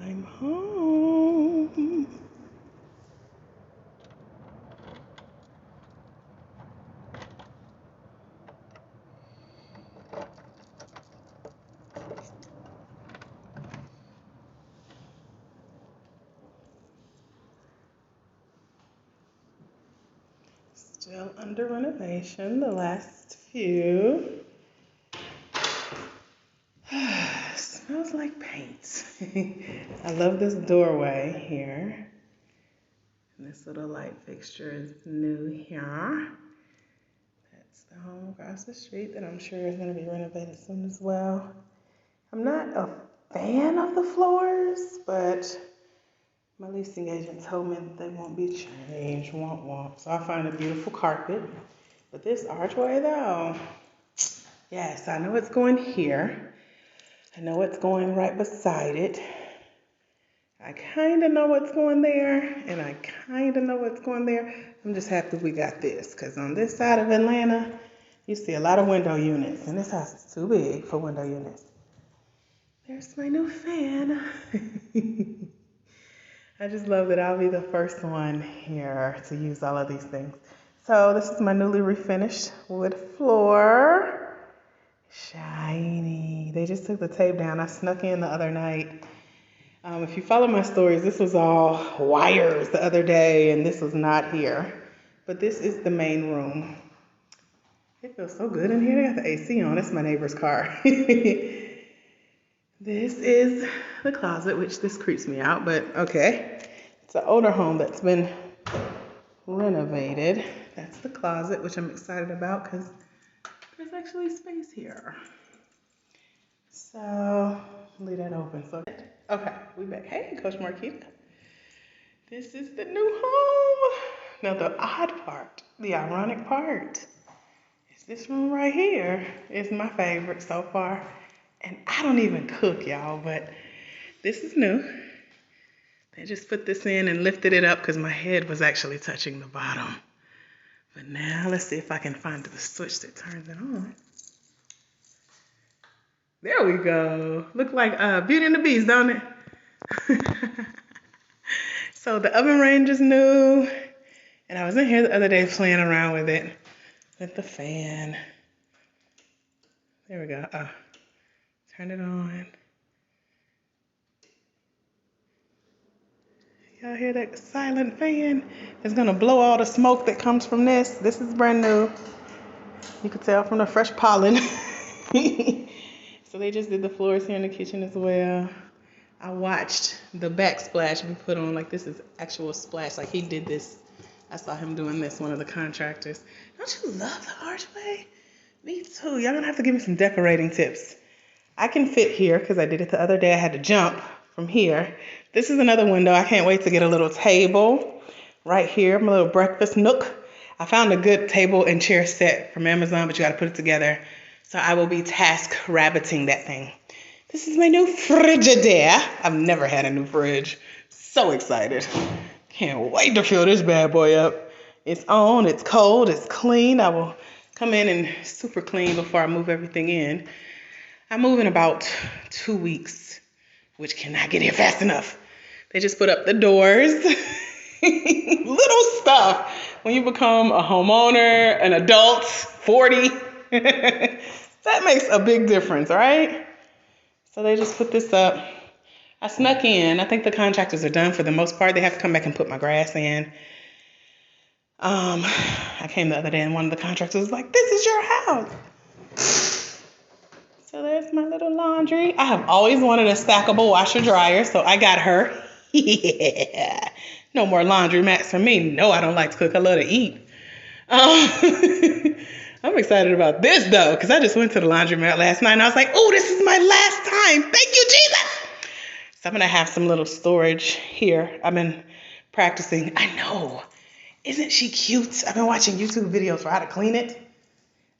I'm home. Still under renovation, the last few. Smells like paint. I love this doorway here. And this little light fixture is new here. That's the home across the street that I'm sure is going to be renovated soon as well. I'm not a fan of the floors, but my leasing agent told me that they won't be changed, won't. So I find a beautiful carpet. But this archway though, yes, I know it's going here. I know it's going right beside it. I kind of know what's going there, and I kind of know what's going there. I'm just happy we got this, because on this side of Atlanta, you see a lot of window units, and this house is too big for window units. There's my new fan. I just love that I'll be the first one here to use all of these things. So this is my newly refinished wood floor. Shiny. They just took the tape down. I snuck in the other night. If you follow my stories, this was all wires the other day, and this was not here. But this is the main room. It feels so good in here. They got the AC on. It's my neighbor's car. This is the closet, which this creeps me out, but okay. It's an older home that's been renovated. That's the closet, which I'm excited about because there's actually space here. So, leave that open. So, okay, we back. Hey, Coach Marquita. This is the new home. Now, the odd part, the ironic part, is this room right here is my favorite so far. And I don't even cook, y'all, but this is new. They just put this in and lifted it up because my head was actually touching the bottom. But now let's see if I can find the switch that turns it on. There we go. Look like Beauty and the Beast, don't it? So the oven range is new. And I was in here the other day playing around with it. With the fan. There we go. Turn it on. Y'all hear that silent fan? It's gonna blow all the smoke that comes from this. This is brand new. You can tell from the fresh pollen. So they just did the floors here in the kitchen as well. I watched the backsplash be put on. Like, this is actual splash. Like, he did this. I saw him doing this, one of the contractors. Don't you love the archway? Me too. Y'all gonna have to give me some decorating tips. I can fit here because I did it the other day. I had to jump from here. This is another window. I can't wait to get a little table right here, my little breakfast nook. I found a good table and chair set from Amazon, but you got to put it together. So I will be task rabbiting that thing. This is my new Frigidaire. I've never had a new fridge. So excited. Can't wait to fill this bad boy up. It's on, it's cold, it's clean. I will come in and super clean before I move everything in. I move in about 2 weeks, which cannot get here fast enough. They just put up the doors. Little stuff. When you become a homeowner, an adult, 40, that makes a big difference, right? So they just put this up. I snuck in. I think the contractors are done for the most part. They have to come back and put my grass in. I came the other day and one of the contractors was like, "This is your house." So there's my little laundry. I have always wanted a stackable washer dryer, so I got her. Yeah. No more laundry mats for me. No, I don't like to cook. I love to eat. I'm excited about this though, because I just went to the laundromat last night and I was like, "Oh, this is my last time. Thank you, Jesus." So I'm gonna have some little storage here. I've been practicing. I know. Isn't she cute? I've been watching YouTube videos for how to clean it.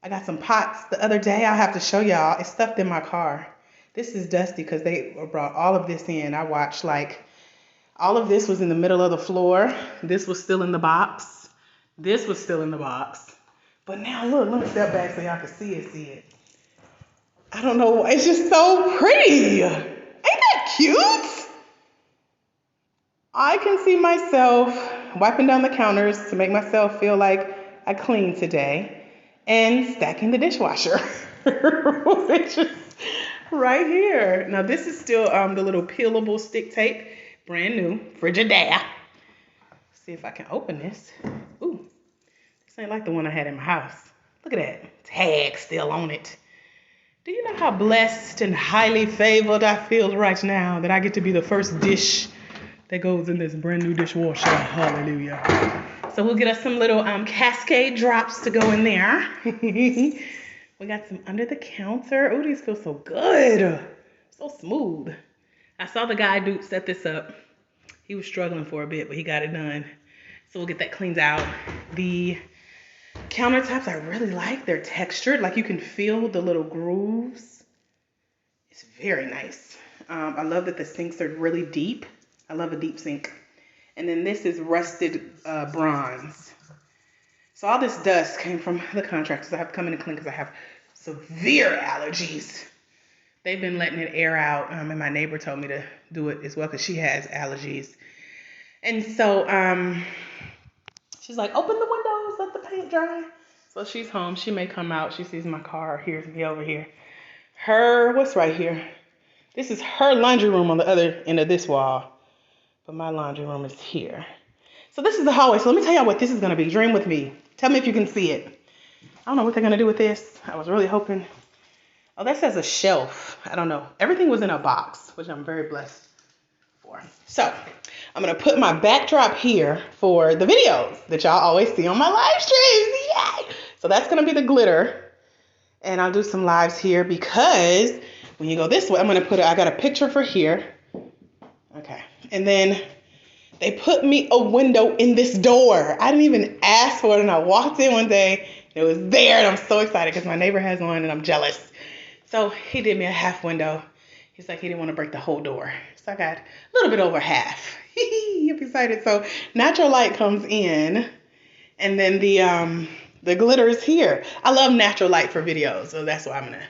I got some pots the other day. I'll have to show y'all. It's stuffed in my car. This is dusty because they brought all of this in. I watched, like, all of this was in the middle of the floor. This was still in the box. This was still in the box. But now look, let me step back so y'all can see it. I don't know why. It's just so pretty. Ain't that cute? I can see myself wiping down the counters to make myself feel like I cleaned today and stacking the dishwasher, which is right here. Now this is still the little peelable stick tape, brand new, Frigidaire. See if I can open this. Ooh, this ain't like the one I had in my house. Look at that tag still on it. Do you know how blessed and highly favored I feel right now that I get to be the first dish that goes in this brand new dishwasher? Hallelujah. So we'll get us some little Cascade drops to go in there. We got some under the counter. Oh, these feel so good. So smooth. I saw the guy dude set this up. He was struggling for a bit, but he got it done. So we'll get that cleaned out. The countertops I really like. They're textured. Like you can feel the little grooves. It's very nice. I love that the sinks are really deep. I love a deep sink. And then this is rusted bronze. So all this dust came from the contractors. I have to come in and clean because I have severe allergies. They've been letting it air out. And my neighbor told me to do it as well because she has allergies. And so she's like, open the windows, let the paint dry. So she's home. She may come out. She sees my car. Here's me over here. What's right here? This is her laundry room on the other end of this wall. But my laundry room is here. So this is the hallway. So let me tell y'all what this is going to be. Dream with me. Tell me if you can see it. I don't know what they're going to do with this. I was really hoping. Oh, that says a shelf. I don't know. Everything was in a box, which I'm very blessed for. So I'm going to put my backdrop here for the videos that y'all always see on my live streams. Yay! So that's going to be the glitter. And I'll do some lives here because when you go this way, I'm going to I got a picture for here. Okay. And then they put me a window in this door. I didn't even ask for it. And I walked in one day. And it was there. And I'm so excited because my neighbor has one and I'm jealous. So he did me a half window. He's like, he didn't want to break the whole door. So I got a little bit over half. I'm excited. So natural light comes in. And then the glitter is here. I love natural light for videos. So that's why I'm going to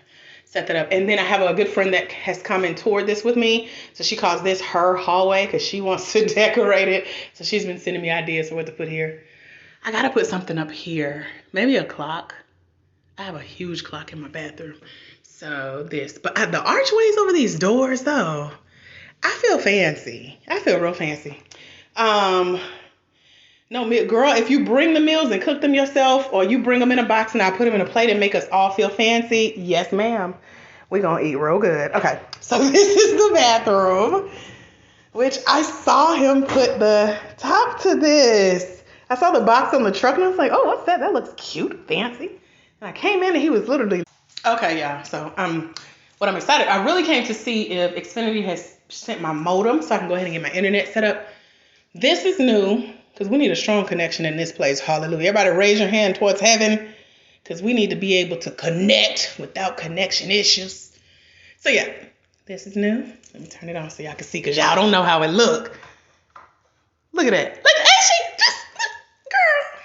set that up. And then I have a good friend that has come and toured this with me. So she calls this her hallway because she wants to decorate it. So she's been sending me ideas for what to put here. I got to put something up here. Maybe a clock. I have a huge clock in my bathroom. So this. But the archways over these doors, though, I feel fancy. I feel real fancy. No, girl, if you bring the meals and cook them yourself, or you bring them in a box and I put them in a plate and make us all feel fancy, yes, ma'am. We're going to eat real good. Okay, so this is the bathroom, which I saw him put the top to this. I saw the box on the truck and I was like, oh, what's that? That looks cute, fancy. And I came in and he was literally, okay, yeah. So what I'm excited, I really came to see if Xfinity has sent my modem so I can go ahead and get my internet set up. This is new. Because we need a strong connection in this place. Hallelujah. Everybody raise your hand towards heaven. Because we need to be able to connect without connection issues. So yeah, this is new. Let me turn it on so y'all can see. Because y'all don't know how it look. Look at that. Look, actually, girl.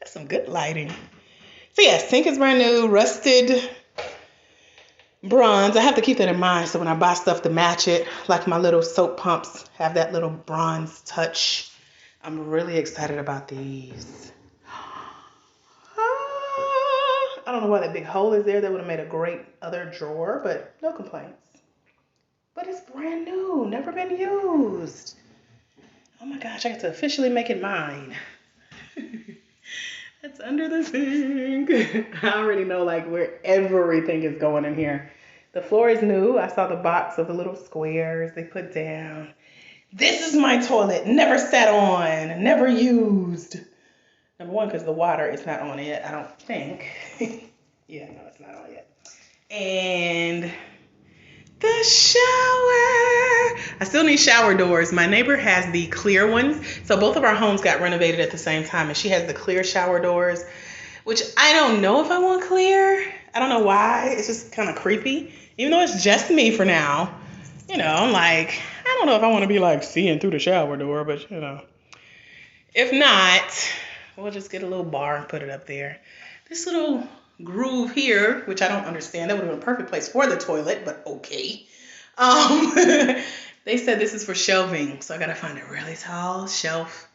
That's some good lighting. So yeah, sink is brand new. Rusted bronze. I have to keep that in mind. So when I buy stuff to match it, like my little soap pumps have that little bronze touch. I'm really excited about these. I don't know why that big hole is there. That would have made a great other drawer, but no complaints. But it's brand new, never been used. Oh my gosh, I got to officially make it mine. That's under the sink. I already know like where everything is going in here. The floor is new. I saw the box of the little squares they put down. This is my toilet, never sat on, never used. Number one, because the water is not on it yet, I don't think. Yeah, no, it's not on yet. And the shower. I still need shower doors. My neighbor has the clear ones. So both of our homes got renovated at the same time, and she has the clear shower doors, which I don't know if I want clear. I don't know why. It's just kind of creepy. Even though it's just me for now. You know, I'm like, I don't know if I want to be like seeing through the shower door, but you know. If not, we'll just get a little bar and put it up there. This little groove here, which I don't understand. That would have been a perfect place for the toilet, but okay. They said this is for shelving, so I gotta find a really tall shelf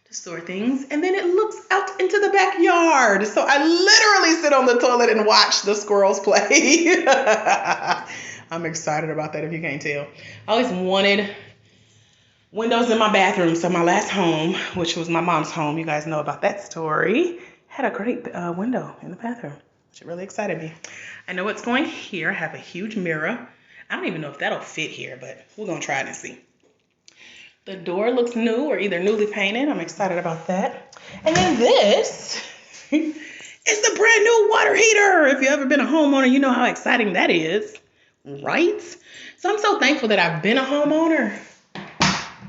to store things. And then it looks out into the backyard. So I literally sit on the toilet and watch the squirrels play. I'm excited about that if you can't tell. I always wanted windows in my bathroom. So my last home, which was my mom's home, you guys know about that story, had a great window in the bathroom, which really excited me. I know what's going here. I have a huge mirror. I don't even know if that'll fit here, but we're gonna try it and see. The door looks new or either newly painted. I'm excited about that. And then this is the brand new water heater. If you've ever been a homeowner, you know how exciting that is, right? So I'm so thankful that I've been a homeowner.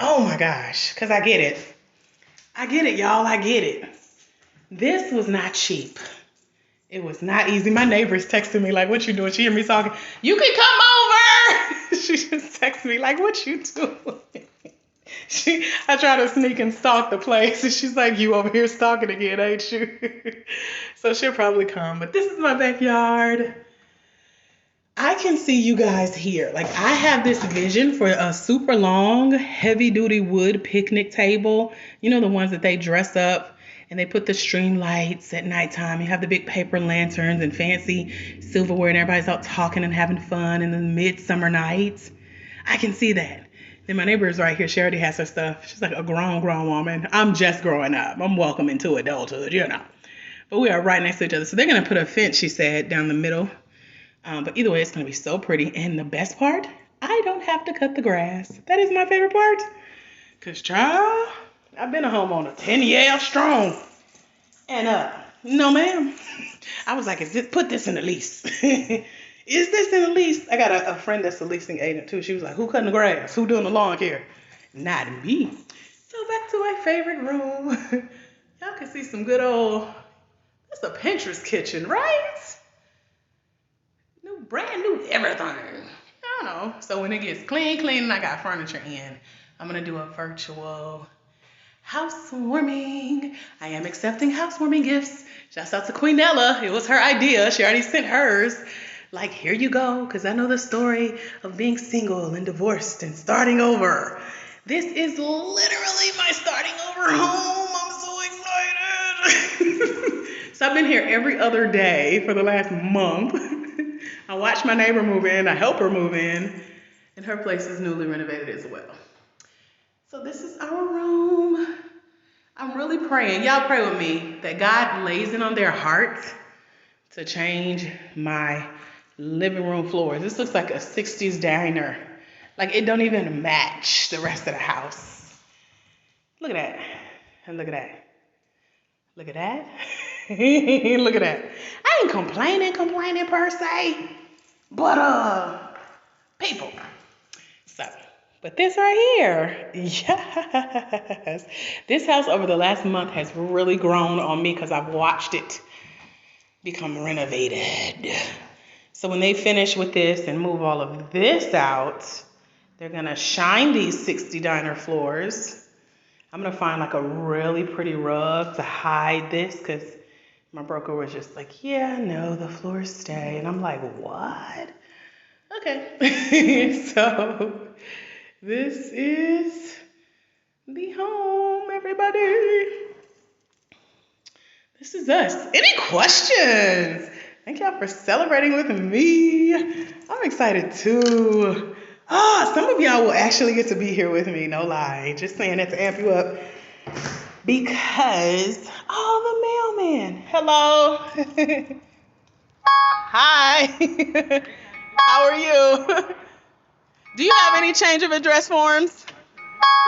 Oh my gosh, because I get it. I get it, y'all. I get it. This was not cheap. It was not easy. My neighbor's texting me like, what you doing? She hear me talking. You can come over. She just texted me like, what you doing? I try to sneak and stalk the place, and she's like, you over here stalking again, ain't you? So she'll probably come. But this is my backyard. I can see you guys here. Like, I have this vision for a super long, heavy-duty wood picnic table. You know, the ones that they dress up and they put the string lights at nighttime. You have the big paper lanterns and fancy silverware, and everybody's out talking and having fun in the midsummer nights. I can see that. Then my neighbor is right here. She already has her stuff. She's like a grown woman. I'm just growing up. I'm welcome into adulthood, you know. But we are right next to each other. So they're going to put a fence, she said, down the middle. But either way, it's going to be so pretty. And the best part, I don't have to cut the grass. That is my favorite part. Because, child, I've been a homeowner 10 years strong. And, no, ma'am. I was like, put this in the lease. Is this in the lease? I got a friend that's a leasing agent, too. She was like, who cutting the grass? Who doing the lawn care? Not me. So back to my favorite room. Y'all can see some good old, that's a Pinterest kitchen, right? Brand new everything. I don't know. So when it gets clean and I got furniture in, I'm going to do a virtual housewarming. I am accepting housewarming gifts. Shouts out to Queenella. It was her idea. She already sent hers. Like, here you go, because I know the story of being single and divorced and starting over. This is literally my starting over home. I'm so excited. So I've been here every other day for the last month. I watch my neighbor move in. I help her move in. And her place is newly renovated as well. So this is our room. I'm really praying. Y'all pray with me that God lays it on their heart to change my living room floors. This looks like a 60s diner. Like, it don't even match the rest of the house. Look at that. And look at that. Look at that. Look at that. I ain't complaining per se. But, people. So, but this right here, yes. This house over the last month has really grown on me because I've watched it become renovated. So when they finish with this and move all of this out, they're going to shine these 60 diner floors. I'm going to find like a really pretty rug to hide this because my broker was just like, yeah, no, the floors stay. And I'm like, what? Okay. So this is the home, everybody. This is us. Any questions? Thank y'all for celebrating with me. I'm excited too. Some of y'all will actually get to be here with me, no lie. Just saying that to amp you up. Because, the mailman. Hello. Hi. How are you? Do you have any change of address forms?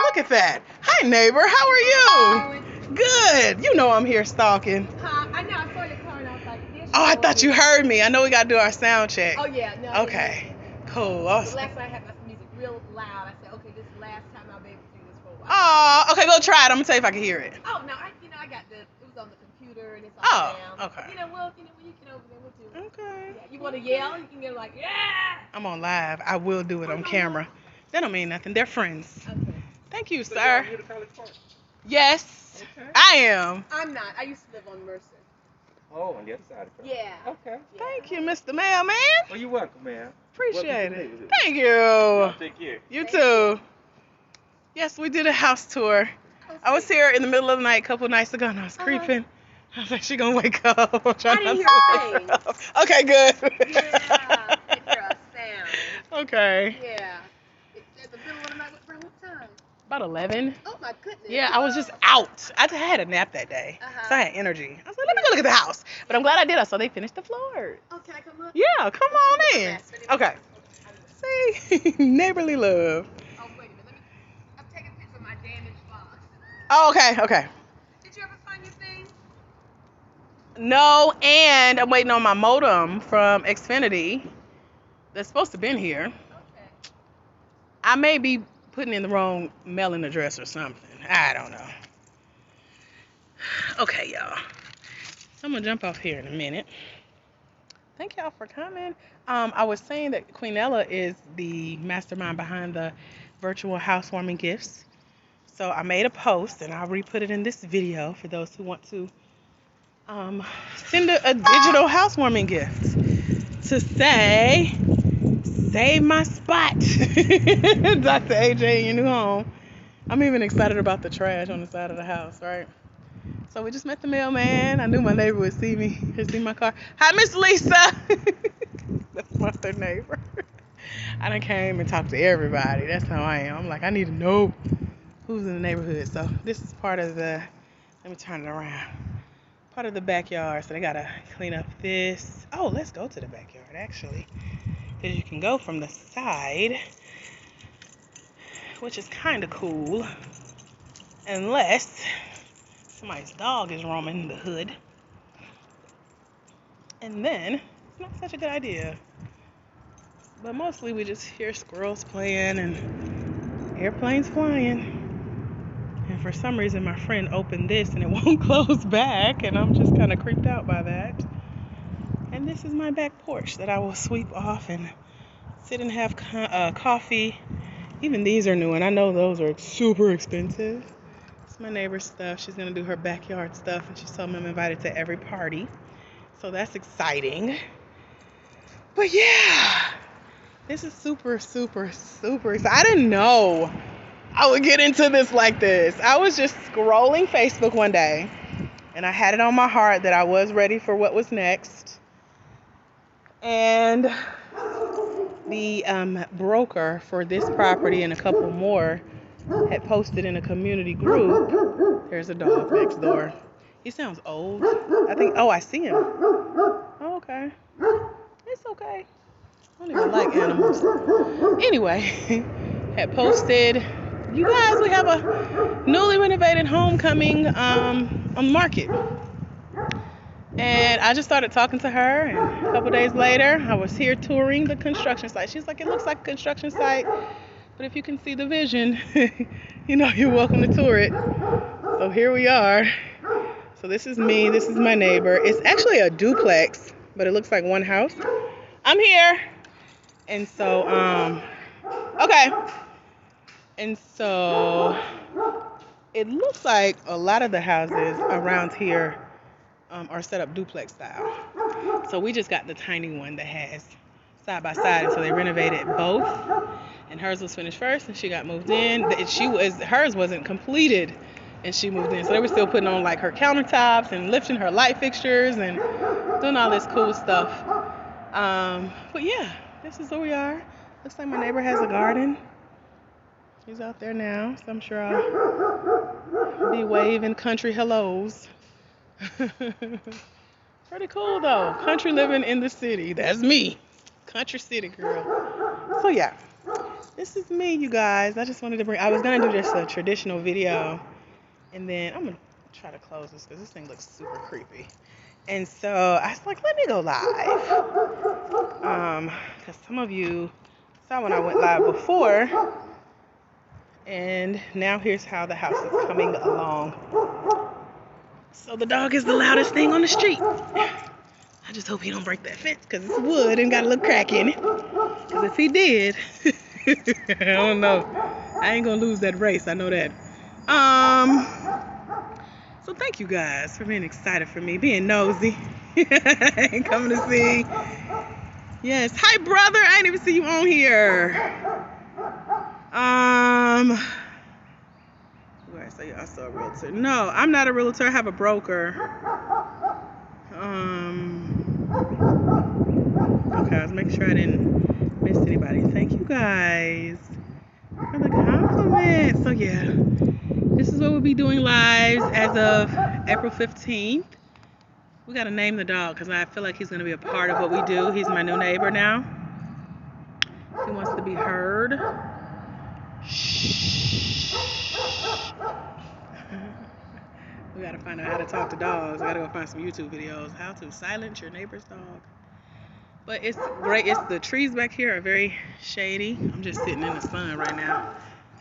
Look at that. Hi, neighbor. How are you? Good. You know I'm here stalking. I know. I saw your car and I was like, oh, I thought you heard me. I know we got to do our sound check. Oh, yeah. No. Okay. Cool. Awesome. Last night I had my music real loud. I said, okay, this is the last time I'll be able to do this for a while. Oh, okay. Go try it. I'm going to tell you if I can hear it. Oh, no. I got it was on the computer and it's all down. Okay. When you get over there, we'll do it. Okay. Yeah. You want to yell? You can get like, yeah. I'm on live. I will do it on camera. That don't mean nothing. They're friends. Okay. Thank you, sir. Yes, okay. I am. I'm not. I used to live on Mercer. Oh, on the other side of the Yeah. Okay. Yeah. Thank you, Mr. Mailman. Well, you're welcome, man. Appreciate Welcome to it. Neighborhood. Thank you. Y'all take care. You too. Yes, we did a house tour. I was here in the middle of the night a couple nights ago and I was creeping. I was like, she gonna wake up. I'm trying I didn't not hear to wake a up. Okay, good. Yeah, I hear a sound. Okay. Yeah. It's at the middle of the night. Around what time? About 11. Oh my goodness. Yeah, I was just out. I had a nap that day, so I had energy. I was like, let me go look at the house. But I'm glad I did. I saw they finished the floor. Oh, can I come look? Yeah, come on in. Okay. See, neighborly love. Oh, wait a minute. I'm taking a picture of my damaged box. Oh, okay. Did you ever find your thing? No, and I'm waiting on my modem from Xfinity. That's supposed to been here. Okay. I may be putting in the wrong mailing address or something. I don't know. Okay, y'all. So I'm gonna jump off here in a minute. Thank y'all for coming. I was saying that Queen Ella is the mastermind behind the virtual housewarming gifts. So I made a post and I'll re-put it in this video for those who want to send a digital housewarming gift to say, save my spot. Dr. AJ in your new home. I'm even excited about the trash on the side of the house, right? So we just met the mailman. I knew my neighbor would see me, see my car. Hi, Miss Lisa. That's my third neighbor. I done came and talked to everybody. That's how I am. I'm like, I need to know who's in the neighborhood. So this is part of the, let me turn it around. Part of the backyard. So they gotta clean up this. Oh, let's go to the backyard actually. Because you can go from the side, which is kind of cool. Unless somebody's dog is roaming the hood. And then, it's not such a good idea. But mostly we just hear squirrels playing and airplanes flying. And for some reason my friend opened this and it won't close back. And I'm just kind of creeped out by that. And this is my back porch that I will sweep off and sit and have coffee. Even these are new and I know those are super expensive. It's my neighbor's stuff. She's going to do her backyard stuff and she told me I'm invited to every party. So that's exciting. But yeah, this is super exciting. I didn't know I would get into this like this. I was just scrolling Facebook one day and I had it on my heart that I was ready for what was next. And the broker for this property and a couple more had posted in a community group. There's a dog next door. He sounds old. I think, oh, I see him. Oh, okay. It's okay. I don't even like animals. Anyway, had posted, you guys, we have a newly renovated home coming on the market. And I just started talking to her, and a couple days later, I was here touring the construction site. She's like, it looks like a construction site, but if you can see the vision, you know, you're welcome to tour it. So here we are. So this is me, this is my neighbor. It's actually a duplex, but it looks like one house. I'm here. And so, okay. And so, it looks like a lot of the houses around here are set up duplex style. So we just got the tiny one that has side by side, and so they renovated both. And hers was finished first, and she got moved in. Hers wasn't completed, and she moved in. So they were still putting on like her countertops and lifting her light fixtures and doing all this cool stuff. But yeah, this is where we are. Looks like my neighbor has a garden. He's out there now, so I'm sure I'll be waving country hellos. Pretty cool though. Country living in the city. That's me. Country city girl. So yeah, this is me, you guys. I just wanted to I was gonna do just a traditional video, and then I'm gonna try to close this because this thing looks super creepy. And so I was like, let me go live. Because some of you saw when I went live before. And now here's how the house is coming along. So the dog is the loudest thing on the street. I just hope he don't break that fence because it's wood and got a little crack in it. Because if he did, I don't know. I ain't gonna lose that race. I know that. So thank you guys for being excited for me, being nosy, and coming to see. Yes. Hi, brother. I didn't even see you on here. Where I say I saw a realtor. No, I'm not a realtor. I have a broker. Okay, I was making sure I didn't miss anybody. Thank you guys for the compliment. So yeah, this is what we'll be doing lives as of April 15th. We gotta name the dog because I feel like he's gonna be a part of what we do. He's my new neighbor now. He wants to be heard. Shh. We gotta find out how to talk to dogs. I gotta go find some YouTube videos. How to silence your neighbor's dog. But it's great. It's the trees back here are very shady. I'm just sitting in the sun right now.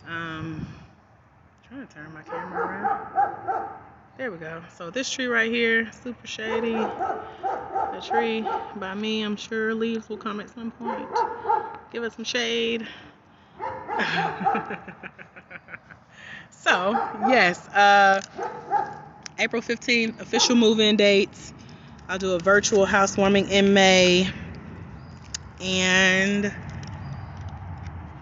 Trying to turn my camera around. There we go. So this tree right here, super shady. The tree by me, I'm sure leaves will come at some point. Give it some shade. So yes, April 15th, official move-in dates. I'll do a virtual housewarming in May. And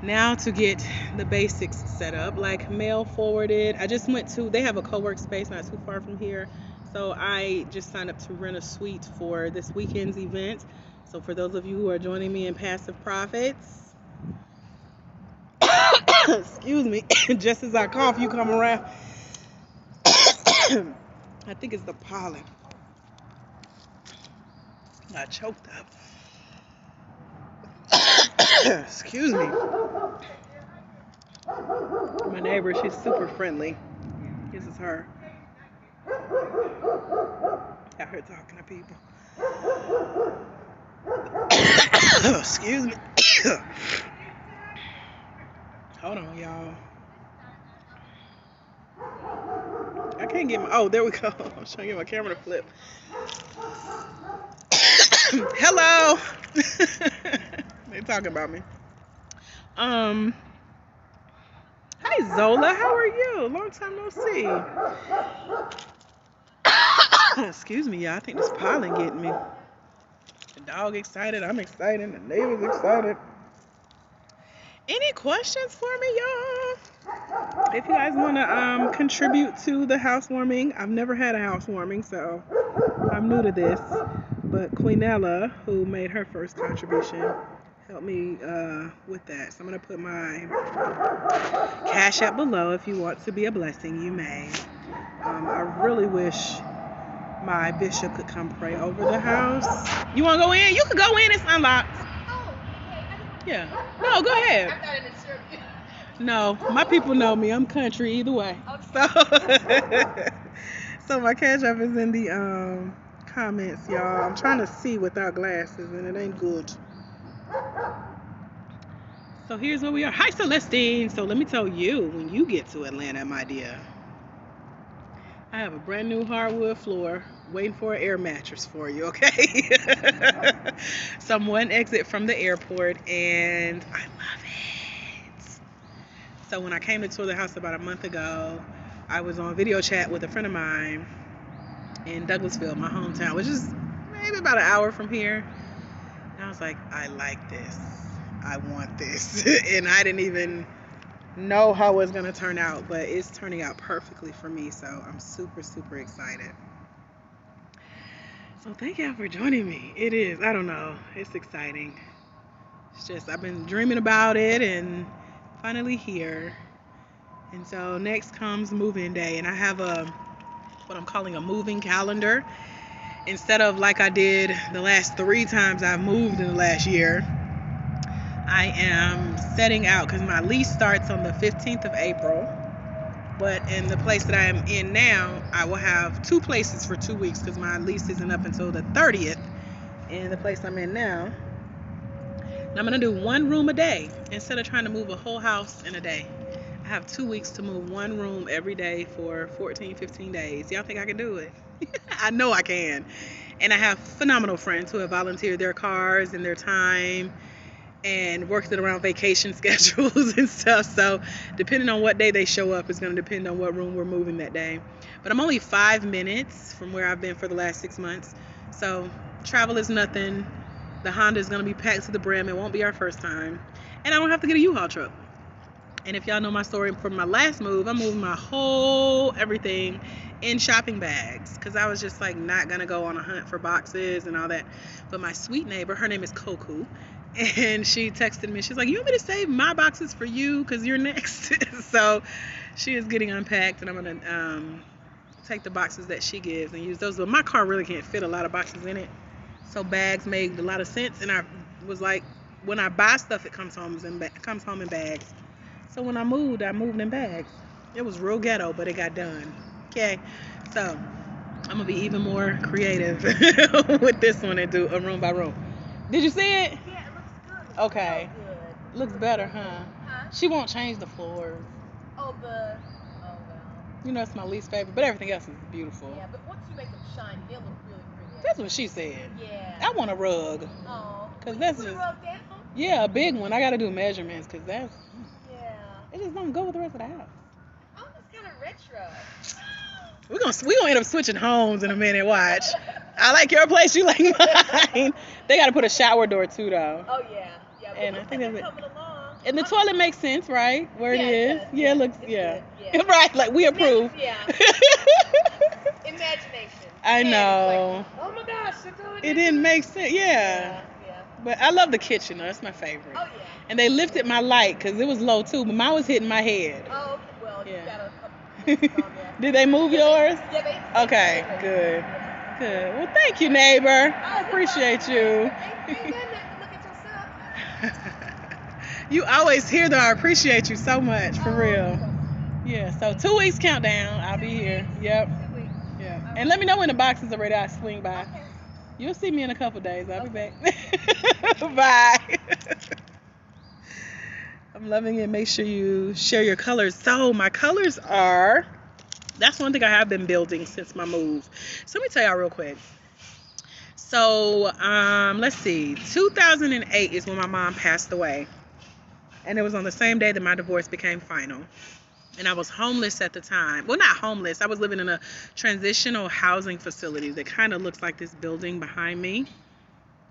now to get the basics set up, like mail forwarded. I just went to, they have a co-work space not too far from here. So I just signed up to rent a suite for this weekend's event. So for those of you who are joining me in Passive Profits, excuse me, just as I cough, you come around. I think it's the pollen. I choked up. Excuse me. My neighbor, she's super friendly. This is her. Out here talking to people. Excuse me. Hold on, y'all. I can't get my, oh, there we go. I'm trying to get my camera to flip. Hello. They're talking about me. Hi Zola, how are you? Long time no see. Excuse me, y'all. I think this pollen getting me. The dog excited, I'm excited, the neighbor's excited. Any questions for me, y'all? If you guys want to contribute to the housewarming, I've never had a housewarming, so I'm new to this. But Queenella, who made her first contribution, helped me with that. So I'm going to put my Cash App below. If you want to be a blessing, you may. I really wish my bishop could come pray over the house. You want to go in? You can go in. It's unlocked. Oh, okay. Yeah. No, go ahead. I thought it was sure. No, my people know me. I'm country either way. Okay. So my Cash App is in the comments, y'all. I'm trying to see without glasses, and it ain't good. So here's where we are. Hi, Celestine. So let me tell you, when you get to Atlanta, my dear, I have a brand new hardwood floor waiting for an air mattress for you, okay? So I'm one exit from the airport, and I love it. So when I came to tour the house about a month ago, I was on video chat with a friend of mine in Douglasville, my hometown, which is maybe about an hour from here. And I was like, I like this. I want this. And I didn't even know how it was going to turn out, but it's turning out perfectly for me. So I'm super, super excited. So thank y'all for joining me. It is, I don't know, it's exciting. It's just, I've been dreaming about it and finally here. And so next comes move-in day, and I have what I'm calling a moving calendar. Instead of like I did the last 3 times I've moved in the last year, I am setting out, because my lease starts on the 15th of April. But in the place that I am in now, I will have 2 places for 2 weeks because my lease isn't up until the 30th. In the place I'm in now, and I'm going to do 1 room a day instead of trying to move a whole house in a day. I have 2 weeks to move 1 room every day for 14, 15 days. Y'all think I can do it? I know I can. And I have phenomenal friends who have volunteered their cars and their time and worked it around vacation schedules and stuff. So depending on what day they show up is going to depend on what room we're moving that day. But I'm only 5 minutes from where I've been for the last 6 months. So travel is nothing. The Honda is going to be packed to the brim. It won't be our first time. And I don't have to get a U-Haul truck. And if y'all know my story from my last move, I'm moving my whole everything in shopping bags because I was just like not going to go on a hunt for boxes and all that. But my sweet neighbor, her name is Koku, and she texted me. She's like, you want me to save my boxes for you because you're next? So she is getting unpacked, and I'm going to take the boxes that she gives and use those. But my car really can't fit a lot of boxes in it. So bags made a lot of sense. And I was like, when I buy stuff, it comes home in bags. So when I moved in bags. It was real ghetto, but it got done. Okay, so I'm gonna be even more creative with this one and do a room by room. Did you see it? Yeah, it looks good. Okay. So good. Looks better, huh? Huh? She won't change the floors. Oh, well. You know, it's my least favorite, but everything else is beautiful. Yeah, but once you make them shiny, they'll look really pretty. That's what she said. Yeah. I want a rug. Oh. Cause Will that's you put just a rug down? yeah, a big one. I gotta do measurements because that's Yeah. it just don't go with the rest of the house. Oh, that's kind of retro. We gonna end up switching homes in a minute. Watch. I like your place. You like mine. They gotta put a shower door too, though. Oh yeah, yeah. And But I think they're that's it. coming along. And the toilet makes sense, right? Where Yeah, it it is. does. Yeah, it looks. It's Yeah. good, yeah. Right. Like we approve. Yeah. Imagination. I And know. it's like, oh my gosh, they're doing It didn't make sense. Yeah. Yeah. But I love the kitchen. Though. That's my favorite. Oh yeah. And they lifted my light because it was low too, but mine was hitting my head. Oh, okay. Well, Yeah. you got a couple pieces on there. Did they move yours? Yeah, they. Okay, good. Good. Well, thank you, neighbor. I appreciate you. Ain't nothing to look at yourself. You always hear though. I appreciate you so much, for Oh, real. so Yeah. So 2 weeks countdown. I'll be here. Yep. 2 weeks. Yeah. And let me know when the boxes are ready. I'll swing by. Okay. You'll see me in a couple days. I'll be back. Bye. I'm loving it. Make sure you share your colors. So my colors are. That's one thing I have been building since my move. So let me tell y'all real quick. So let's see. 2008 is when my mom passed away, and it was on the same day that my divorce became final. And I was homeless at the time. Well, not homeless. I was living in a transitional housing facility that kind of looks like this building behind me,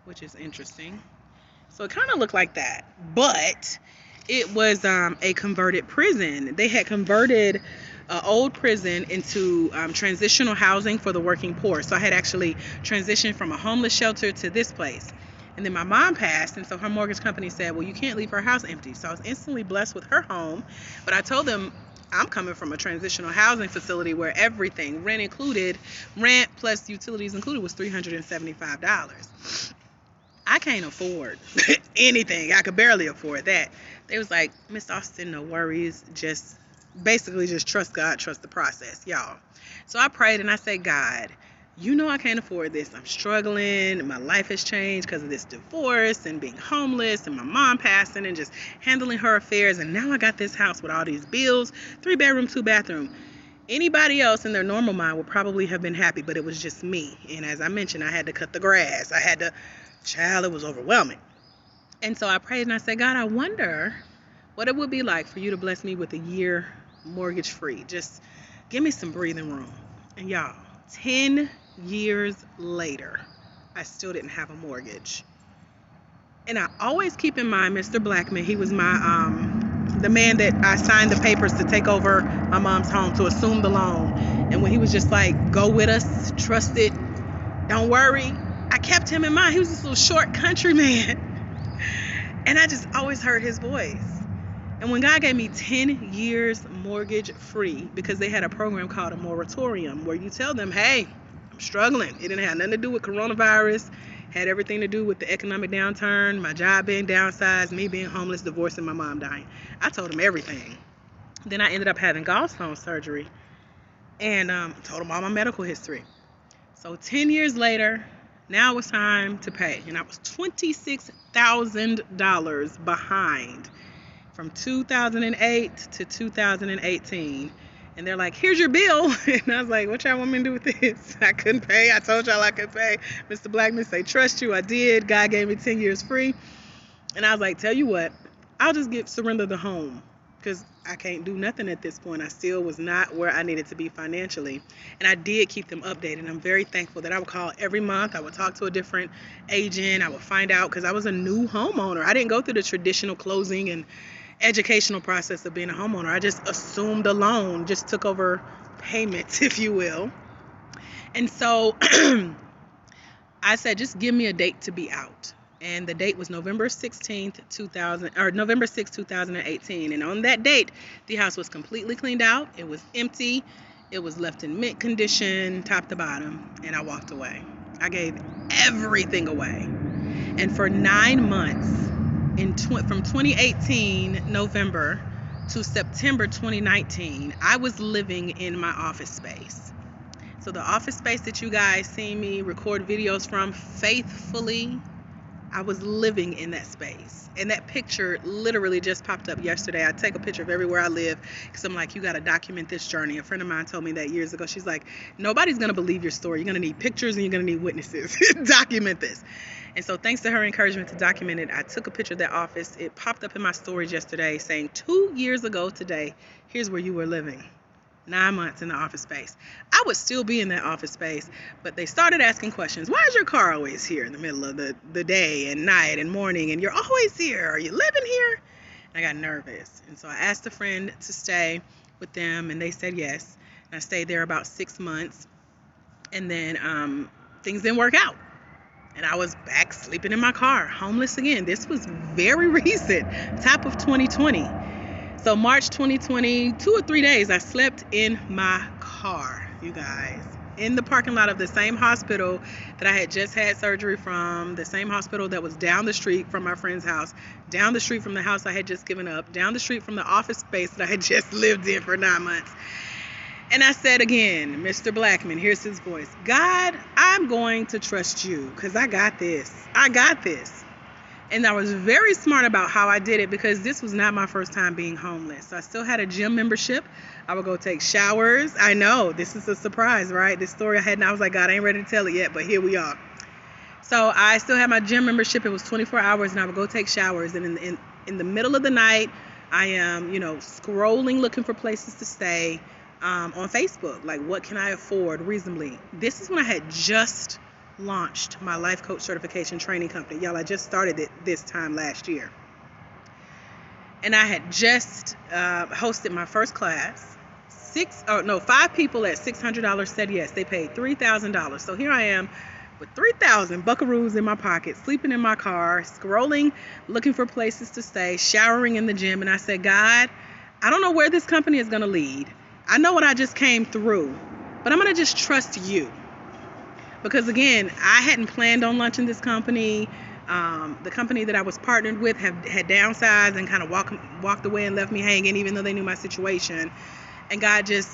which is interesting. So it kind of looked like that. But it was a converted prison. They had converted an old prison into transitional housing for the working poor. So I had actually transitioned from a homeless shelter to this place. And then my mom passed, and so her mortgage company said, well, you can't leave her house empty. So I was instantly blessed with her home. But I told them, I'm coming from a transitional housing facility where everything, rent plus utilities included, was $375. I can't afford anything. I could barely afford that. They was like, Miss Austin, no worries. Just trust God, trust the process, y'all. So I prayed and I said, God, you know I can't afford this. I'm struggling. My life has changed because of this divorce and being homeless and my mom passing and just handling her affairs. And now I got this house with all these bills, 3-bedroom, 2-bathroom. Anybody else in their normal mind would probably have been happy, but it was just me. And as I mentioned, I had to cut the grass. It was overwhelming. And so I prayed and I said, God, I wonder what it would be like for you to bless me with a year mortgage free. Just give me some breathing room. And y'all, 10 years later, I still didn't have a mortgage. And I always keep in mind Mr. Blackman. He was my the man that I signed the papers to take over my mom's home, to assume the loan. And when he was just like, go with us, trust it, don't worry, I kept him in mind. He was this little short country man. And I just always heard his voice. And when God gave me 10 years mortgage free, because they had a program called a moratorium where you tell them, hey, I'm struggling. It didn't have nothing to do with coronavirus. Had everything to do with the economic downturn, my job being downsized, me being homeless, divorced, and my mom dying. I told them everything. Then I ended up having gallstone surgery and told them all my medical history. So 10 years later, now it was time to pay. And I was $26,000 behind from 2008 to 2018. And they're like, here's your bill. And I was like, what y'all want me to do with this? I couldn't pay. I told y'all I could pay. Mr. Blackman say, trust you. I did. God gave me 10 years free. And I was like, tell you what, I'll just surrender the home because I can't do nothing at this point. I still was not where I needed to be financially. And I did keep them updated. I'm very thankful that I would call every month. I would talk to a different agent. I would find out, because I was a new homeowner. I didn't go through the traditional closing and educational process of being a homeowner. I just assumed a loan, just took over payments, if you will. And so I said, just give me a date to be out. And the date was November 16th, 2000, or November 6th, 2018. And on that date, the house was completely cleaned out. It was empty. It was left in mint condition, top to bottom. And I walked away. I gave everything away. And for 9 months, from 2018 November to September 2019, I was living in my office space. So the office space that you guys see me record videos from faithfully, I was living in that space. And that picture literally just popped up yesterday. I take a picture of everywhere I live because I'm like, you got to document this journey. A friend of mine told me that years ago. She's like, nobody's going to believe your story. You're going to need pictures and you're going to need witnesses. Document this. And so thanks to her encouragement to document it, I took a picture of that office. It popped up in my stories yesterday saying 2 years ago today, here's where you were living. 9 months in the office space. I would still be in that office space, but they started asking questions. Why is your car always here in the middle of the day and night and morning, and you're always here? Are you living here? And I got nervous. And so I asked a friend to stay with them, and they said yes. And I stayed there about 6 months, and then things didn't work out. And I was back sleeping in my car, homeless again. This was very recent, top of 2020. So March 2020, 2 or 3 days, I slept in my car, you guys, in the parking lot of the same hospital that I had just had surgery from, the same hospital that was down the street from my friend's house, down the street from the house I had just given up, down the street from the office space that I had just lived in for 9 months. And I said again, Mr. Blackman, here's his voice, God, I'm going to trust you because I got this. I got this. And I was very smart about how I did it because this was not my first time being homeless. So I still had a gym membership. I would go take showers. I know, this is a surprise, right? This story I had, and I was like, God, I ain't ready to tell it yet, but here we are. So I still had my gym membership. It was 24 hours, and I would go take showers. And in the middle of the night, I am, scrolling, looking for places to stay on Facebook. Like, what can I afford reasonably? This is when I had just launched my life coach certification training company. Y'all, I just started it this time last year. And I had just hosted my first class. 5 people at $600 said yes. They paid $3,000. So here I am with 3,000 buckaroos in my pocket, sleeping in my car, scrolling, looking for places to stay, showering in the gym. And I said, God, I don't know where this company is going to lead. I know what I just came through, but I'm going to just trust you. Because again, I hadn't planned on launching this company. The company that I was partnered with had downsized and kind of walked away and left me hanging, even though they knew my situation. And God just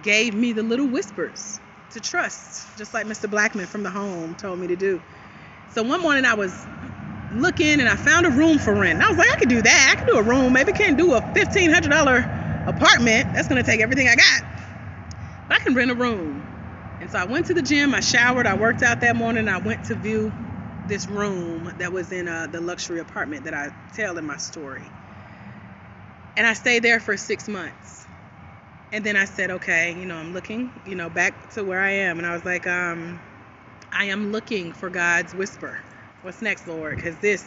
gave me the little whispers to trust, just like Mr. Blackman from the home told me to do. So one morning I was looking and I found a room for rent. And I was like, I could do that. I could do a room. Maybe can't do a $1,500 apartment. That's going to take everything I got. But I can rent a room. And so I went to the gym, I showered, I worked out that morning, I went to view this room that was in the luxury apartment that I tell in my story. And I stayed there for 6 months. And then I said, okay, I'm looking, back to where I am. And I was like, I am looking for God's whisper. What's next, Lord? Because this,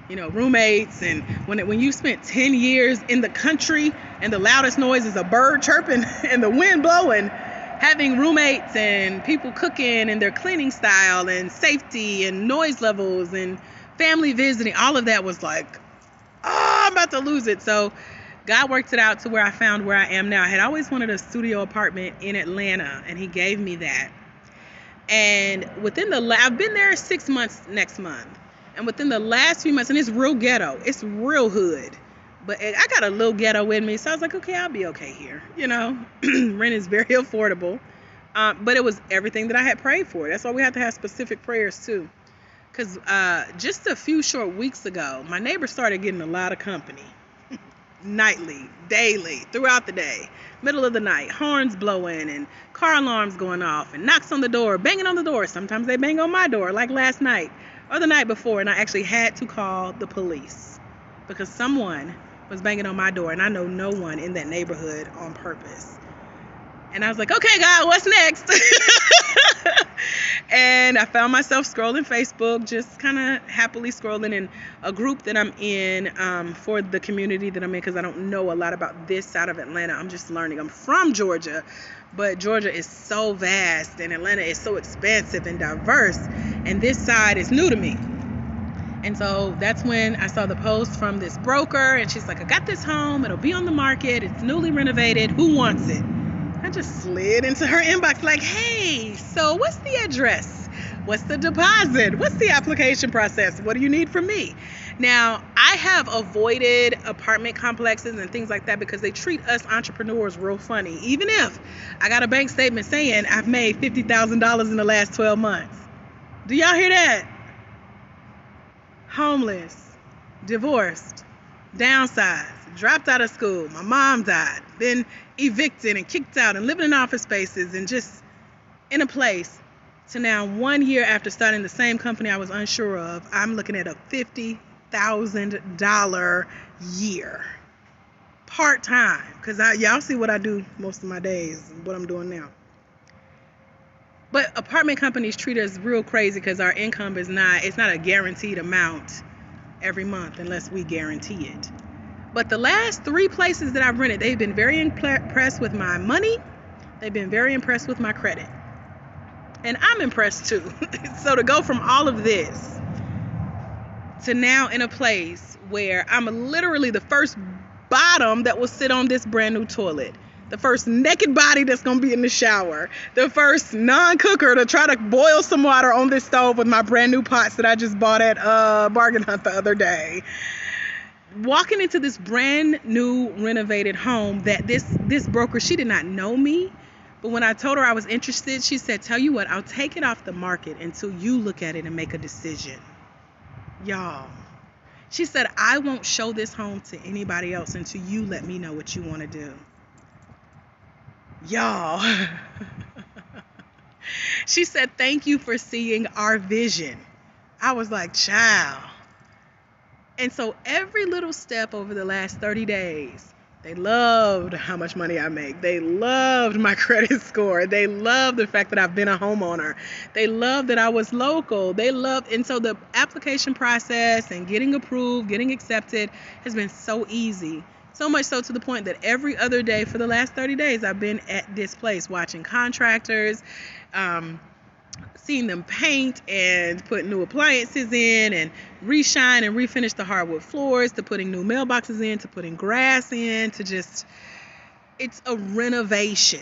roommates, and when you spent 10 years in the country and the loudest noise is a bird chirping and the wind blowing, having roommates and people cooking and their cleaning style and safety and noise levels and family visiting, all of that was like, I'm about to lose it. So God worked it out to where I found where I am now. I had always wanted a studio apartment in Atlanta, and he gave me that. And I've been there 6 months next month. And within the last few months, and it's real ghetto, it's real hood. But I got a little ghetto in me, so I was like, okay, I'll be okay here. Rent is very affordable. But it was everything that I had prayed for. That's why we have to have specific prayers, too. Because just a few short weeks ago, my neighbor started getting a lot of company. Nightly, daily, throughout the day, middle of the night, horns blowing and car alarms going off and knocks on the door, banging on the door. Sometimes they bang on my door, like last night or the night before. And I actually had to call the police because someone was banging on my door, and I know no one in that neighborhood on purpose. And I was like, okay, God, what's next? And I found myself scrolling Facebook, just kind of happily scrolling in a group that I'm in for the community that I'm in, because I don't know a lot about this side of Atlanta. I'm just learning. I'm from Georgia, but Georgia is so vast, and Atlanta is so expansive and diverse, and this side is new to me. And so that's when I saw the post from this broker, and she's like, I got this home. It'll be on the market. It's newly renovated. Who wants it? I just slid into her inbox like, hey, so what's the address? What's the deposit? What's the application process? What do you need from me? Now, I have avoided apartment complexes and things like that because they treat us entrepreneurs real funny. Even if I got a bank statement saying I've made $50,000 in the last 12 months. Do y'all hear that? Homeless, divorced, downsized, dropped out of school, my mom died, been evicted and kicked out and living in office spaces and just in a place, to now 1 year after starting the same company I was unsure of, I'm looking at a $50,000 year. Part-time, because y'all see what I do most of my days, what I'm doing now. But apartment companies treat us real crazy because our income it's not a guaranteed amount every month unless we guarantee it. But the last 3 places that I've rented, they've been very impressed with my money. They've been very impressed with my credit. And I'm impressed too. So to go from all of this to now in a place where I'm literally the first bottom that will sit on this brand new toilet. The first naked body that's going to be in the shower. The first non-cooker to try to boil some water on this stove with my brand new pots that I just bought at Bargain Hunt the other day. Walking into this brand new renovated home that this broker, she did not know me. But when I told her I was interested, she said, tell you what, I'll take it off the market until you look at it and make a decision. Y'all. She said, I won't show this home to anybody else until you let me know what you want to do. Y'all. She said, thank you for seeing our vision. I was like, child. And so every little step over the last 30 days, they loved how much money I make. They loved my credit score. They loved the fact that I've been a homeowner. They loved that I was local. And so the application process and getting approved, getting accepted has been so easy. So much so to the point that every other day for the last 30 days, I've been at this place watching contractors, seeing them paint and put new appliances in and reshine and refinish the hardwood floors, to putting new mailboxes in, to putting grass in, to just, it's a renovation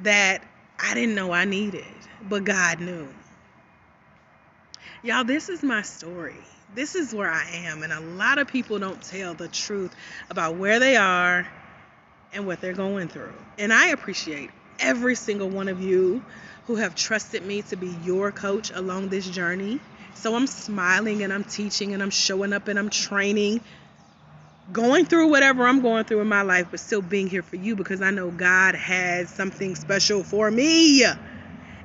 that I didn't know I needed, but God knew. Y'all, this is my story. This is where I am, and a lot of people don't tell the truth about where they are and what they're going through. And I appreciate every single one of you who have trusted me to be your coach along this journey. So I'm smiling and I'm teaching and I'm showing up and I'm training, going through whatever I'm going through in my life, but still being here for you because I know God has something special for me.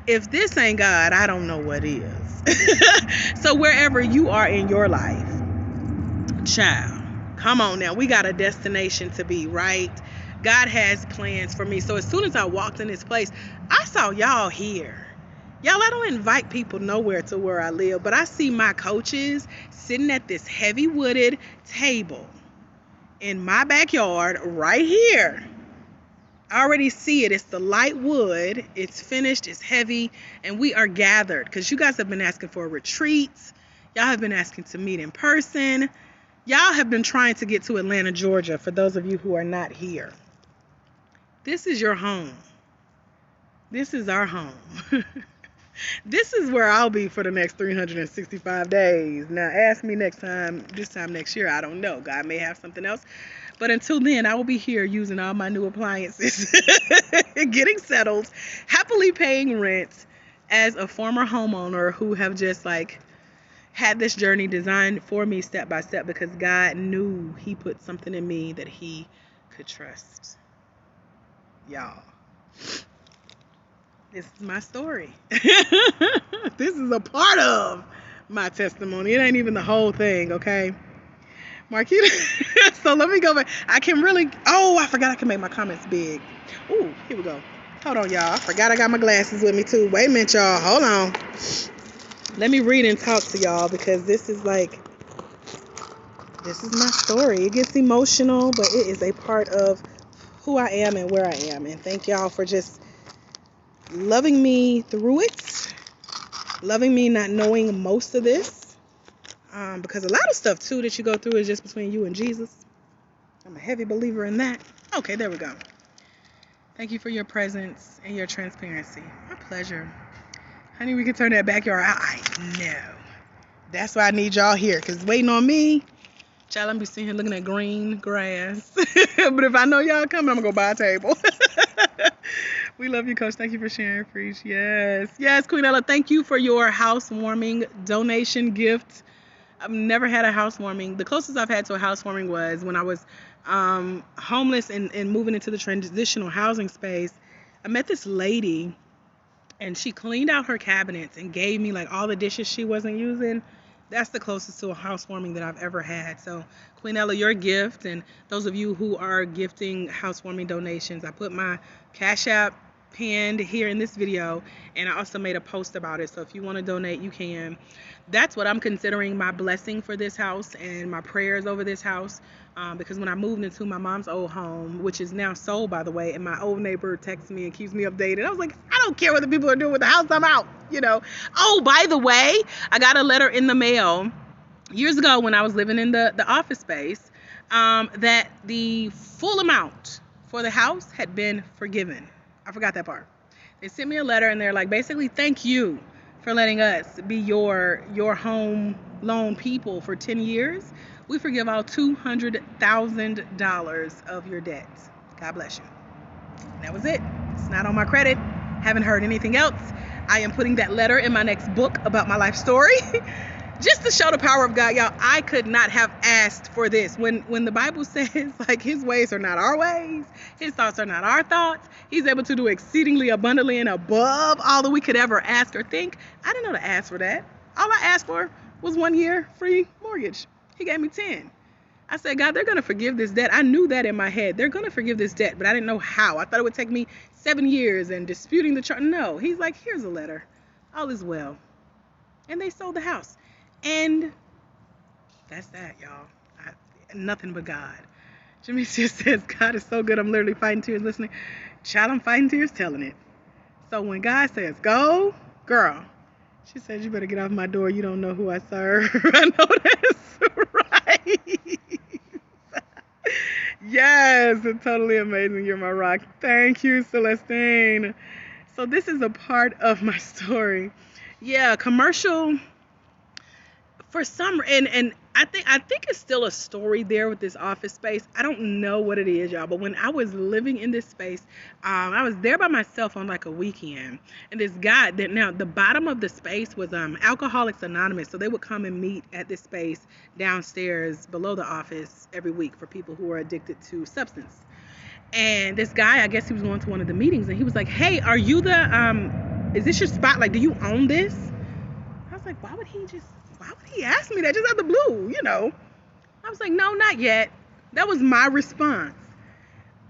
If this ain't God, I don't know what is. So wherever you are in your life, child, come on now. We got a destination to be, right? God has plans for me. So as soon as I walked in this place, I saw y'all here. Y'all, I don't invite people nowhere to where I live, but I see my coaches sitting at this heavy wooded table in my backyard right here. I already see it. It's the light wood. It's finished. It's heavy. And we are gathered because you guys have been asking for retreats. Y'all have been asking to meet in person. Y'all have been trying to get to Atlanta, Georgia, for those of you who are not here. This is your home. This is our home. This is where I'll be for the next 365 days. Now, ask me this time next year, I don't know. God may have something else. But until then, I will be here using all my new appliances, getting settled, happily paying rent as a former homeowner who have just had this journey designed for me step by step because God knew He put something in me that He could trust. Y'all, this is my story. This is a part of my testimony. It ain't even the whole thing, okay? Marquita. So let me go back. I forgot I can make my comments big. Ooh, here we go. Hold on, y'all. I forgot I got my glasses with me too. Wait a minute, y'all. Hold on. Let me read and talk to y'all because this is my story. It gets emotional, but it is a part of who I am and where I am. And thank y'all for just loving me through it. Loving me not knowing most of this. Because a lot of stuff too that you go through is just between you and Jesus. I'm a heavy believer in that. Okay, there we go. Thank you for your presence and your transparency. My pleasure. Honey, we can turn that backyard out. I know. That's why I need y'all here. Because waiting on me, child, I'm be sitting here looking at green grass. But if I know y'all coming, I'm going to go buy a table. We love you, Coach. Thank you for sharing, Preach. Yes. Yes, Queen Ella, thank you for your housewarming donation gift. I've never had a housewarming. The closest I've had to a housewarming was when I was homeless and moving into the transitional housing space. I met this lady, and she cleaned out her cabinets and gave me like all the dishes she wasn't using. That's the closest to a housewarming that I've ever had. So, Queen Ella, your gift, and those of you who are gifting housewarming donations, I put my Cash App pinned here in this video, and I also made a post about it. So if you want to donate, you can. That's what I'm considering my blessing for this house and my prayers over this house. Because when I moved into my mom's old home, which is now sold, by the way, and my old neighbor texts me and keeps me updated, I was like, I don't care what the people are doing with the house, I'm out, you know. Oh, by the way, I got a letter in the mail years ago when I was living in the office space, that the full amount for the house had been forgiven. I forgot that part. They sent me a letter and they're like, basically, thank you for letting us be your home loan people for 10 years. We forgive all $200,000 of your debt. God bless you. And that was it. It's not on my credit. Haven't heard anything else. I am putting that letter in my next book about my life story. Just to show the power of God, y'all. I could not have asked for this. When the Bible says, like, his ways are not our ways, his thoughts are not our thoughts, he's able to do exceedingly abundantly and above all that we could ever ask or think. I didn't know to ask for that. All I asked for was 1 year free mortgage. He gave me 10. I said, God, they're going to forgive this debt. I knew that in my head. They're going to forgive this debt, but I didn't know how. I thought it would take me 7 years and disputing the charge. No, he's like, here's a letter. All is well. And they sold the house. And that's that, y'all. Nothing but God. Jimmy just says, God is so good. I'm literally fighting tears listening. Child, I'm fighting tears telling it. So when God says, go, girl, she says, you better get off my door. You don't know who I serve. I know that's right. Yes, it's totally amazing. You're my rock. Thank you, Celestine. So this is a part of my story. Yeah, commercial. For some, and I think it's still a story there with this office space. I don't know what it is, y'all, but when I was living in this space, I was there by myself on like a weekend, and this guy that now the bottom of the space was Alcoholics Anonymous, so they would come and meet at this space downstairs below the office every week for people who are addicted to substance. And this guy, I guess he was going to one of the meetings, and he was like, "Hey, are you is this your spot? Like, do you own this?" I was like, why would he ask me that just out of the blue, you know? I was like, no, not yet. That was my response.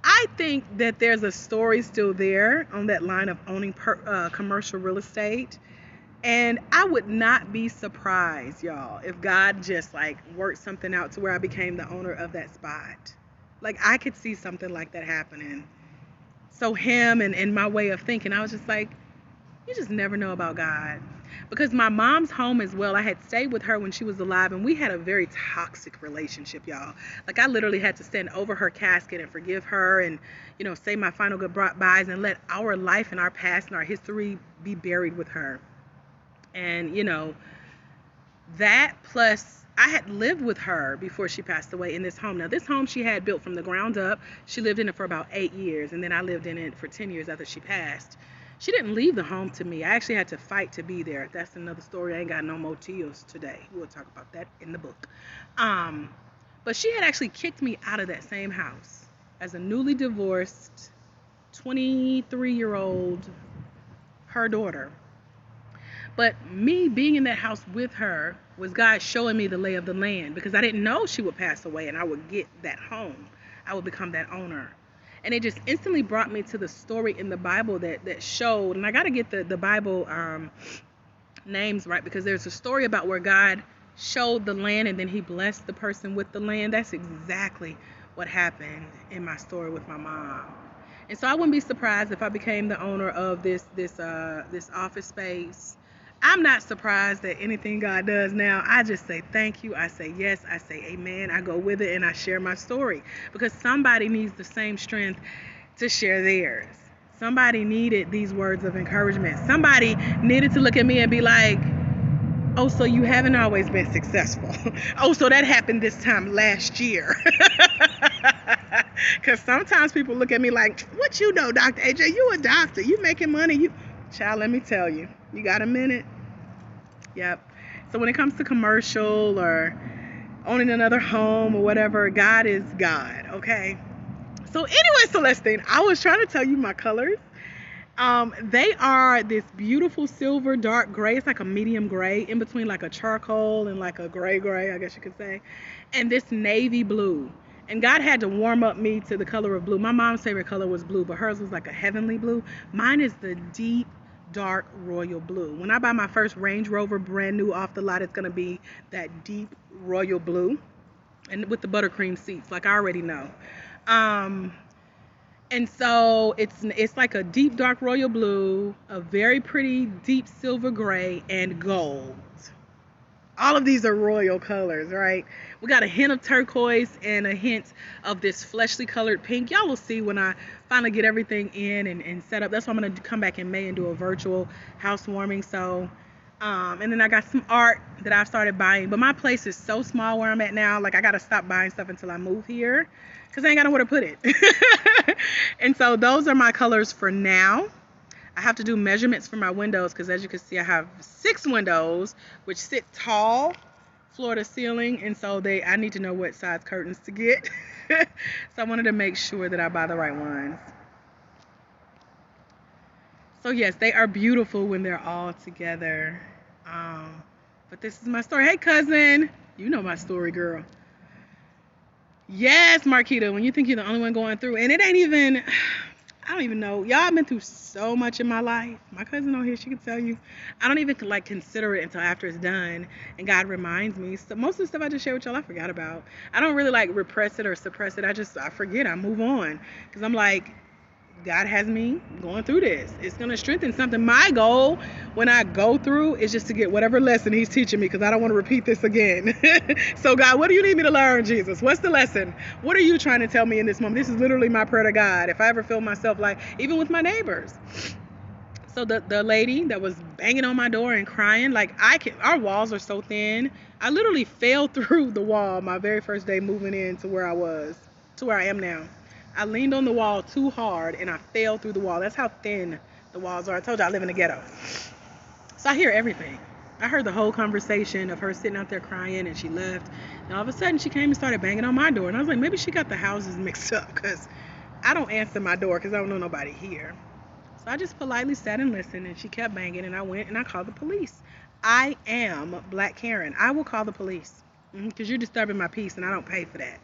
I think that there's a story still there on that line of owning commercial real estate. And I would not be surprised, y'all, if God just like worked something out to where I became the owner of that spot. Like, I could see something like that happening. So him and my way of thinking, I was just like, you just never know about God. Because my mom's home as well, I had stayed with her when she was alive, and we had a very toxic relationship, y'all. Like, I literally had to stand over her casket and forgive her and, you know, say my final goodbyes and let our life and our past and our history be buried with her. And, you know, that plus I had lived with her before she passed away in this home. Now, this home she had built from the ground up. She lived in it for about 8 years, and then I lived in it for 10 years after she passed. She didn't leave the home to me. I actually had to fight to be there. That's another story. I ain't got no motives today. We'll talk about that in the book. But she had actually kicked me out of that same house as a newly divorced 23-year-old, her daughter. But me being in that house with her was God showing me the lay of the land, because I didn't know she would pass away and I would get that home. I would become that owner. And it just instantly brought me to the story in the Bible that showed, and I got to get the Bible names right, because there's a story about where God showed the land and then he blessed the person with the land. That's exactly what happened in my story with my mom. And so I wouldn't be surprised if I became the owner of this office space. I'm not surprised at anything God does now. I just say thank you. I say yes. I say amen. I go with it and I share my story, because somebody needs the same strength to share theirs. Somebody needed these words of encouragement. Somebody needed to look at me and be like, oh, so you haven't always been successful. Oh, so that happened this time last year. Because sometimes people look at me like, what you know, Dr. AJ? You a doctor. You making money. Child, let me tell you. You got a minute? Yep. So when it comes to commercial or owning another home or whatever, God is God, okay? So anyway, Celestine, I was trying to tell you my colors. They are this beautiful silver dark gray. It's like a medium gray in between like a charcoal and like a gray, I guess you could say. And this navy blue. And God had to warm up me to the color of blue. My mom's favorite color was blue, but hers was like a heavenly blue. Mine is the deep, dark royal blue. When I buy my first Range Rover brand new off the lot, it's going to be that deep royal blue. And with the buttercream seats, like I already know. And so it's like a deep dark royal blue, a very pretty deep silver gray, and gold. All of these are royal colors, right? We got a hint of turquoise and a hint of this fleshly colored pink. Y'all will see when I finally get everything in and set up. That's why I'm going to come back in May and do a virtual housewarming. So, and then I got some art that I've started buying. But my place is so small where I'm at now. Like, I got to stop buying stuff until I move here, because I ain't got nowhere to put it. And so those are my colors for now. I have to do measurements for my windows, because as you can see, I have 6 windows which sit tall, floor to ceiling, and so I need to know what size curtains to get. So I wanted to make sure that I buy the right ones. So yes, they are beautiful when they're all together. But this is my story. Hey cousin, you know my story, girl. Yes, Marquita, when you think you're the only one going through, and it ain't even, I don't even know. Y'all, I've been through so much in my life. My cousin on here, she can tell you. I don't even like consider it until after it's done, and God reminds me. So most of the stuff I just shared with y'all, I forgot about. I don't really like repress it or suppress it. I forget. I move on, because I'm like, God has me going through this. It's going to strengthen something. My goal when I go through is just to get whatever lesson he's teaching me, because I don't want to repeat this again. So God, what do you need me to learn, Jesus? What's the lesson? What are you trying to tell me in this moment? This is literally my prayer to God. If I ever feel myself like, even with my neighbors. So the lady that was banging on my door and crying, like our walls are so thin. I literally fell through the wall my very first day moving in to where I am now. I leaned on the wall too hard and I fell through the wall. That's how thin the walls are. I told you I live in a ghetto. So I hear everything. I heard the whole conversation of her sitting out there crying, and she left. And all of a sudden she came and started banging on my door. And I was like, maybe she got the houses mixed up, because I don't answer my door because I don't know nobody here. So I just politely sat and listened, and she kept banging, and I went and I called the police. I am Black Karen. I will call the police, because you're disturbing my peace, and I don't pay for that.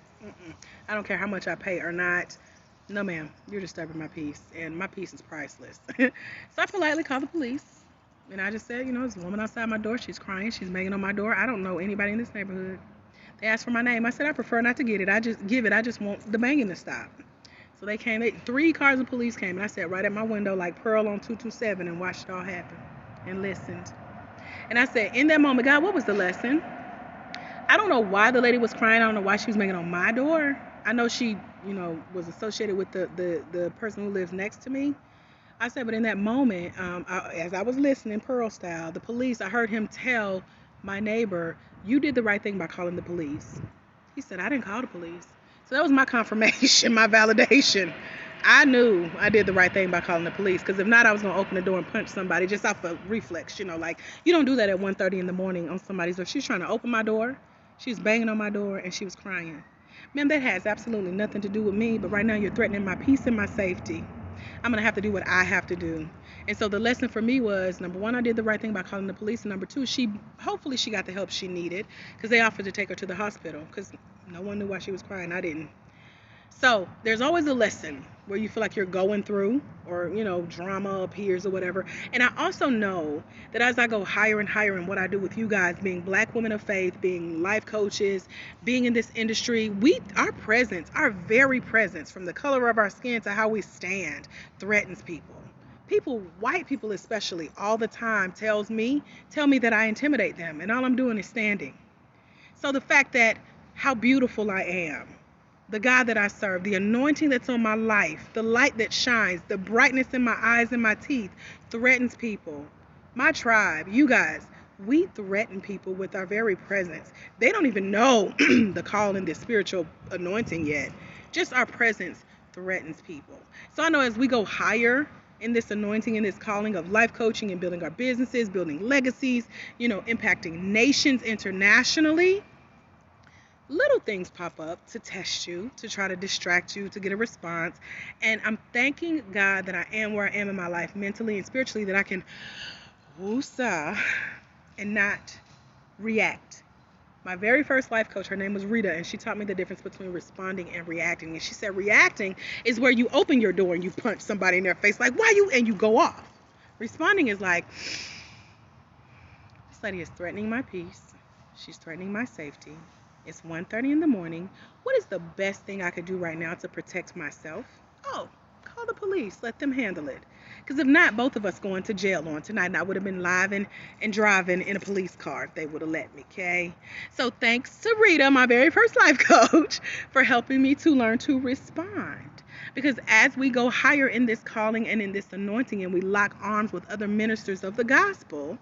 I don't care how much I pay or not. No, ma'am, you're disturbing my peace, and my peace is priceless. So I politely called the police, and I just said, there's a woman outside my door. She's crying. She's banging on my door. I don't know anybody in this neighborhood. They asked for my name. I said, I prefer not to get it. I just want the banging to stop. So they came. 3 cars of police came, and I sat right at my window like Pearl on 227 and watched it all happen and listened. And I said, in that moment, God, what was the lesson? I don't know why the lady was crying. I don't know why she was banging on my door. I know she, was associated with the person who lives next to me. I said, but in that moment, as I was listening, Pearl style, the police, I heard him tell my neighbor, you did the right thing by calling the police. He said, I didn't call the police. So that was my confirmation, my validation. I knew I did the right thing by calling the police, because if not, I was going to open the door and punch somebody just off of reflex. Like, you don't do that at 1:30 in the morning on somebody's door. She's trying to open my door. She was banging on my door, and she was crying. Man, that has absolutely nothing to do with me, but right now you're threatening my peace and my safety. I'm going to have to do what I have to do. And so the lesson for me was, number one, I did the right thing by calling the police, and number two, hopefully she got the help she needed, because they offered to take her to the hospital, because no one knew why she was crying. I didn't. So there's always a lesson where you feel like you're going through, or drama appears or whatever. And I also know that as I go higher and higher in what I do with you guys, being Black women of faith, being life coaches, being in this industry, our presence, our very presence, from the color of our skin to how we stand, threatens people. People, white people especially, all the time tell me that I intimidate them, and all I'm doing is standing. So the fact that how beautiful I am, the God that I serve, the anointing that's on my life, the light that shines, the brightness in my eyes and my teeth threatens people. My tribe, you guys, we threaten people with our very presence. They don't even know the call in this spiritual anointing yet. Just our presence threatens people. So I know as we go higher in this anointing, in this calling of life coaching and building our businesses, building legacies, impacting nations internationally, little things pop up to test you, to try to distract you, to get a response. And I'm thanking God that I am where I am in my life, mentally and spiritually, that I can woosah and not react. My very first life coach, her name was Rita, and she taught me the difference between responding and reacting. And she said reacting is where you open your door and you punch somebody in their face, like, why you, and you go off. Responding is like, this lady is threatening my peace. She's threatening my safety. It's 1:30 in the morning. What is the best thing I could do right now to protect myself? Oh, call the police. Let them handle it. Because if not, both of us going to jail on tonight. And I would have been live and driving in a police car if they would have let me, okay? So thanks to Rita, my very first life coach, for helping me to learn to respond. Because as we go higher in this calling and in this anointing, and we lock arms with other ministers of the gospel,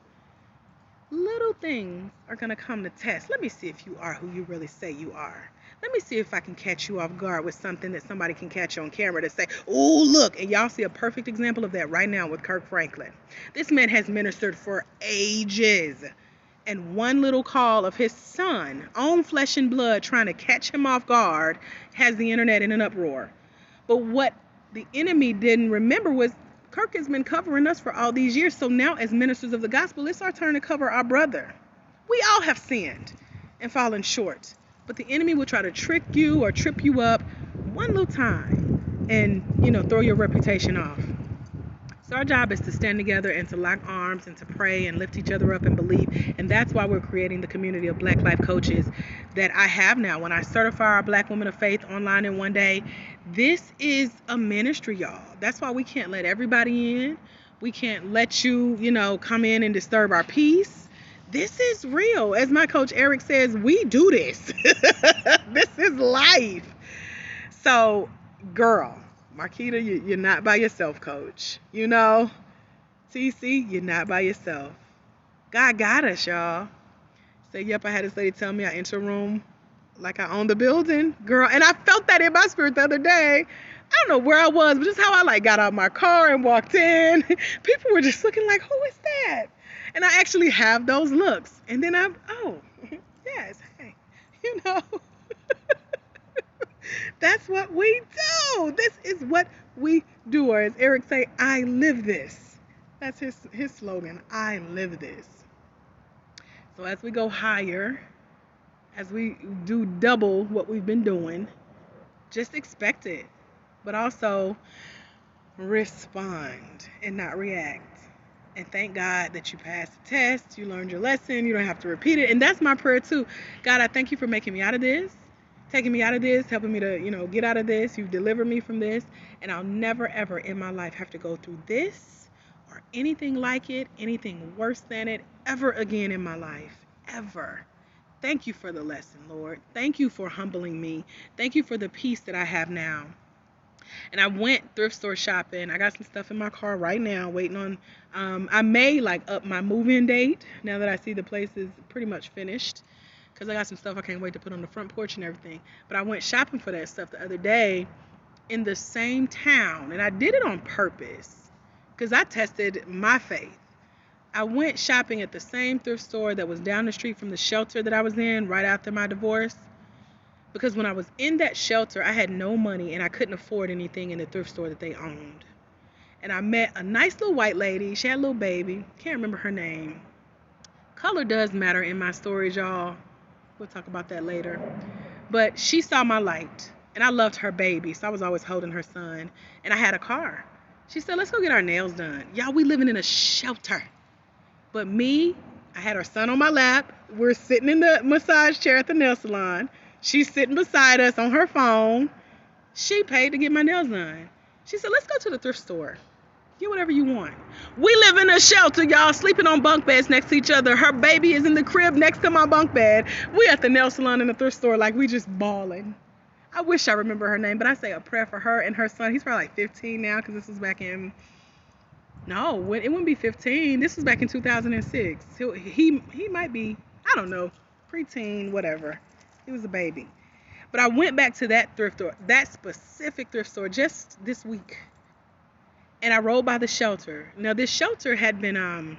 little things are going to come to test. Let me see if you are who you really say you are. Let me see if I can catch you off guard with something that somebody can catch on camera to say, oh, look. And y'all see a perfect example of that right now with Kirk Franklin. This man has ministered for ages. And one little call of his son, own flesh and blood, trying to catch him off guard, has the internet in an uproar. But what the enemy didn't remember was Kirk has been covering us for all these years. So now as ministers of the gospel, it's our turn to cover our brother. We all have sinned and fallen short. But the enemy will try to trick you or trip you up one little time and, throw your reputation off. So our job is to stand together and to lock arms and to pray and lift each other up and believe. And that's why we're creating the community of Black life coaches that I have now. When I certify our Black women of faith online in one day, this is a ministry, y'all. That's why we can't let everybody in. We can't let you, come in and disturb our peace. This is real. As my coach Eric says, we do this. This is life. So, girl, Marquita, you're not by yourself, coach. TC, you're not by yourself. God got us, y'all. Say, yep, I had this lady tell me I enter a room like I own the building, girl. And I felt that in my spirit the other day. I don't know where I was, but just how I got out of my car and walked in. People were just looking like, who is that? And I actually have those looks. And then yes, hey, that's what we do. This is what we do. Or as Eric say, I live this. That's his slogan. I live this. So as we go higher, as we do double what we've been doing, just expect it. But also respond and not react. And thank God that you passed the test. You learned your lesson. You don't have to repeat it. And that's my prayer too. God, I thank you for making me out of this. Taking me out of this, helping me to, get out of this. You've delivered me from this. And I'll never, ever in my life have to go through this or anything like it, anything worse than it, ever again in my life. Ever. Thank you for the lesson, Lord. Thank you for humbling me. Thank you for the peace that I have now. And I went thrift store shopping. I got some stuff in my car right now, waiting on, I may up my move-in date now that I see the place is pretty much finished. Because I got some stuff I can't wait to put on the front porch and everything. But I went shopping for that stuff the other day in the same town. And I did it on purpose because I tested my faith. I went shopping at the same thrift store that was down the street from the shelter that I was in right after my divorce. Because when I was in that shelter, I had no money and I couldn't afford anything in the thrift store that they owned. And I met a nice little white lady. She had a little baby. Can't remember her name. Color does matter in my stories, y'all. We'll talk about that later. But she saw my light, and I loved her baby, so I was always holding her son. And I had a car. She said, let's go get our nails done. Y'all, we living in a shelter. But me, I had her son on my lap. We're sitting in the massage chair at the nail salon. She's sitting beside us on her phone. She paid to get my nails done. She said, let's go to the thrift store. Get whatever you want. We live in a shelter, y'all, sleeping on bunk beds next to each other. Her baby is in the crib next to my bunk bed. We at the nail salon in the thrift store like we just balling. I wish I remember her name, but I say a prayer for her and her son. He's probably like 15 now because this was back in... No, it wouldn't be 15. This was back in 2006. He might be, I don't know, preteen, whatever. He was a baby. But I went back to that thrift store, that specific thrift store, just this week. And I rode by the shelter. Now, this shelter had been,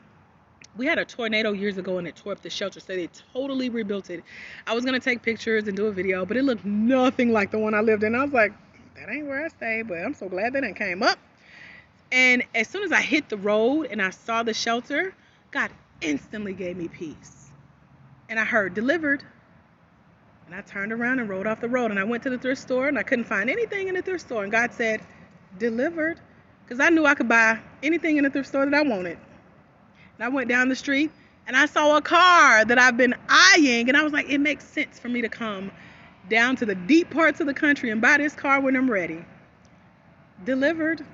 we had a tornado years ago and it tore up the shelter, so they totally rebuilt it. I was going to take pictures and do a video, but it looked nothing like the one I lived in. I was like, that ain't where I stay, but I'm so glad that it came up. And as soon as I hit the road and I saw the shelter, God instantly gave me peace. And I heard delivered. And I turned around and rode off the road. And I went to the thrift store and I couldn't find anything in the thrift store. And God said, delivered. Because I knew I could buy anything in the thrift store that I wanted. And I went down the street and I saw a car that I've been eyeing. And I was like, it makes sense for me to come down to the deep parts of the country and buy this car when I'm ready. Delivered.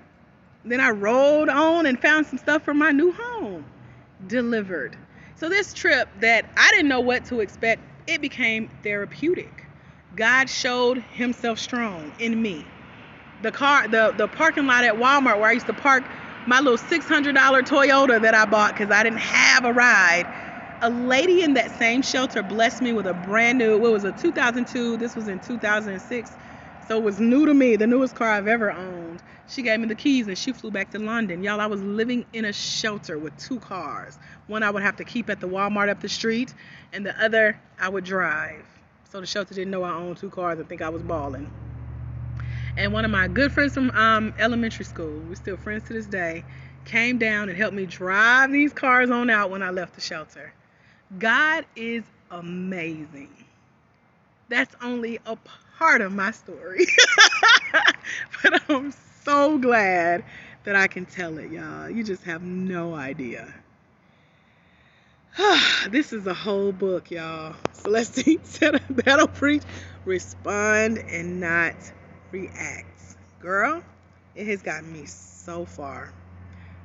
Then I rode on and found some stuff for my new home. Delivered. So this trip that I didn't know what to expect, it became therapeutic. God showed himself strong in me. The parking lot at Walmart where I used to park my little $600 Toyota that I bought because I didn't have a ride. A lady in that same shelter blessed me with a brand new, what was a 2002, this was in 2006. So it was new to me, the newest car I've ever owned. She gave me the keys and she flew back to London. Y'all, I was living in a shelter with two cars. One I would have to keep at the Walmart up the street, and the other I would drive. So the shelter didn't know I owned two cars and think I was balling. And one of my good friends from elementary school, we're still friends to this day, came down and helped me drive these cars on out when I left the shelter. God is amazing. That's only a part of my story. But I'm so glad that I can tell it, y'all. You just have no idea. This is a whole book, y'all. Celestine said, that'll preach, respond and not react. Girl, it has gotten me so far.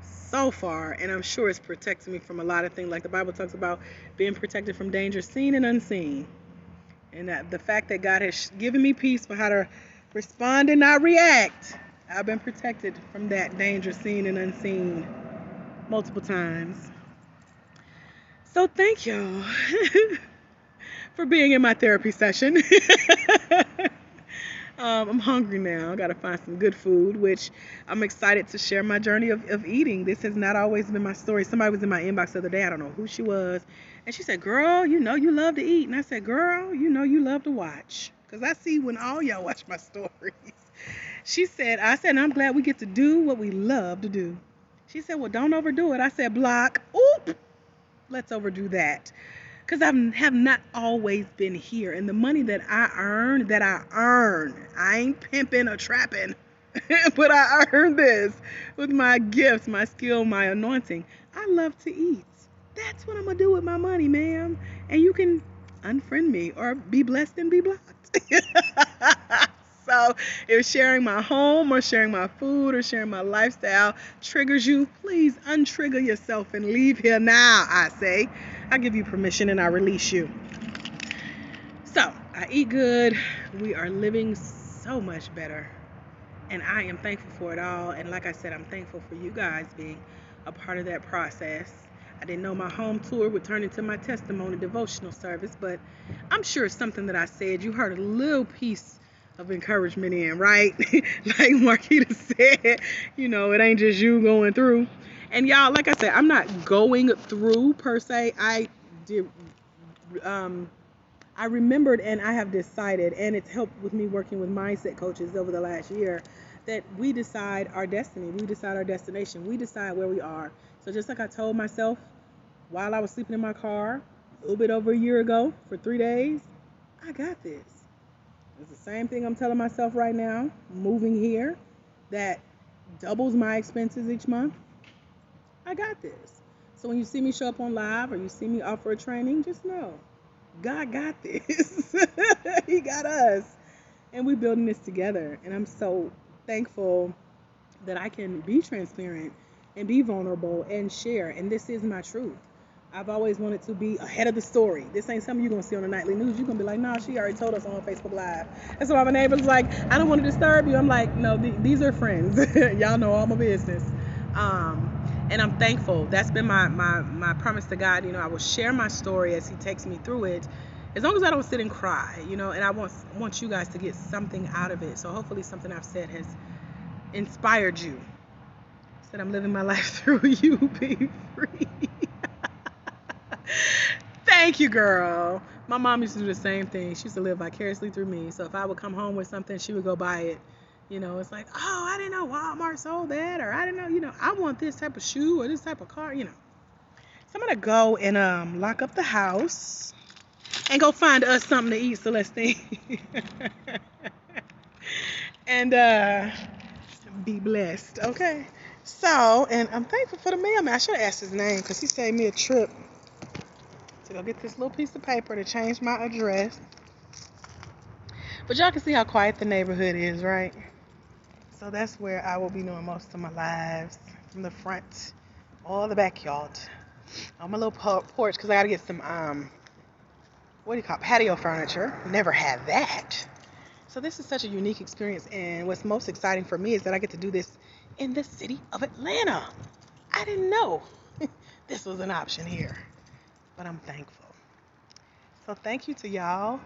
So far. And I'm sure it's protected me from a lot of things. Like the Bible talks about being protected from danger seen and unseen. And that the fact that God has given me peace for how to respond and not react, I've been protected from that danger seen and unseen multiple times. So thank y'all for being in my therapy session. I'm hungry now. I got to find some good food, which I'm excited to share my journey of eating. This has not always been my story. Somebody was in my inbox the other day. I don't know who she was. And she said, girl, you know you love to eat. And I said, girl, you know you love to watch. Because I see when all y'all watch my stories. I said, I'm glad we get to do what we love to do. She said, well, don't overdo it. I said, block. Oop. Let's overdo that. Because I have not always been here. And the money that I earn, I ain't pimping or trapping. But I earned this with my gifts, my skill, my anointing. I love to eat. That's what I'm going to do with my money, ma'am. And you can unfriend me or be blessed and be blocked. So if sharing my home or sharing my food or sharing my lifestyle triggers you, please untrigger yourself and leave here now, I say. I give you permission and I release you. So I eat good. We are living so much better. And I am thankful for it all. And like I said, I'm thankful for you guys being a part of that process. I didn't know my home tour would turn into my testimony devotional service, but I'm sure it's something that I said. You heard a little piece of encouragement in, right? Like Marquita said, it ain't just you going through. And y'all, like I said, I'm not going through per se. I remembered and I have decided, and it's helped with me working with mindset coaches over the last year, that we decide our destiny. We decide our destination. We decide where we are. So just like I told myself while I was sleeping in my car a little bit over a year ago for 3 days, I got this. It's the same thing I'm telling myself right now, moving here, that doubles my expenses each month. I got this. So when you see me show up on live or you see me offer a training, just know God got this. He got us. And we're building this together. And I'm so thankful that I can be transparent and be vulnerable and share. And this is my truth. I've always wanted to be ahead of the story. This ain't something you're going to see on the nightly news. You're going to be like, no, she already told us on Facebook Live. That's why my neighbor's like, I don't want to disturb you. I'm like, no, these are friends. Y'all know all my business. And I'm thankful. That's been my promise to God. I will share my story as he takes me through it. As long as I don't sit and cry, and I want you guys to get something out of it. So hopefully something I've said has inspired you. Said I'm living my life through you. Be free. Thank you, girl. My mom used to do the same thing. She used to live vicariously through me. So if I would come home with something, she would go buy it. It's like, oh, I didn't know Walmart sold that, or I didn't know, I want this type of shoe or this type of car, So I'm gonna go and lock up the house and go find us something to eat, Celestine. And be blessed, okay? So, and I'm thankful for the mailman. I should have asked his name because he saved me a trip to go get this little piece of paper to change my address. But y'all can see how quiet the neighborhood is, right? So that's where I will be doing most of my lives, from the front or the backyard. On my little porch, because I got to get some, patio furniture. Never had that. So this is such a unique experience, and what's most exciting for me is that I get to do this in the city of Atlanta. I didn't know this was an option here, but I'm thankful. So thank you to y'all.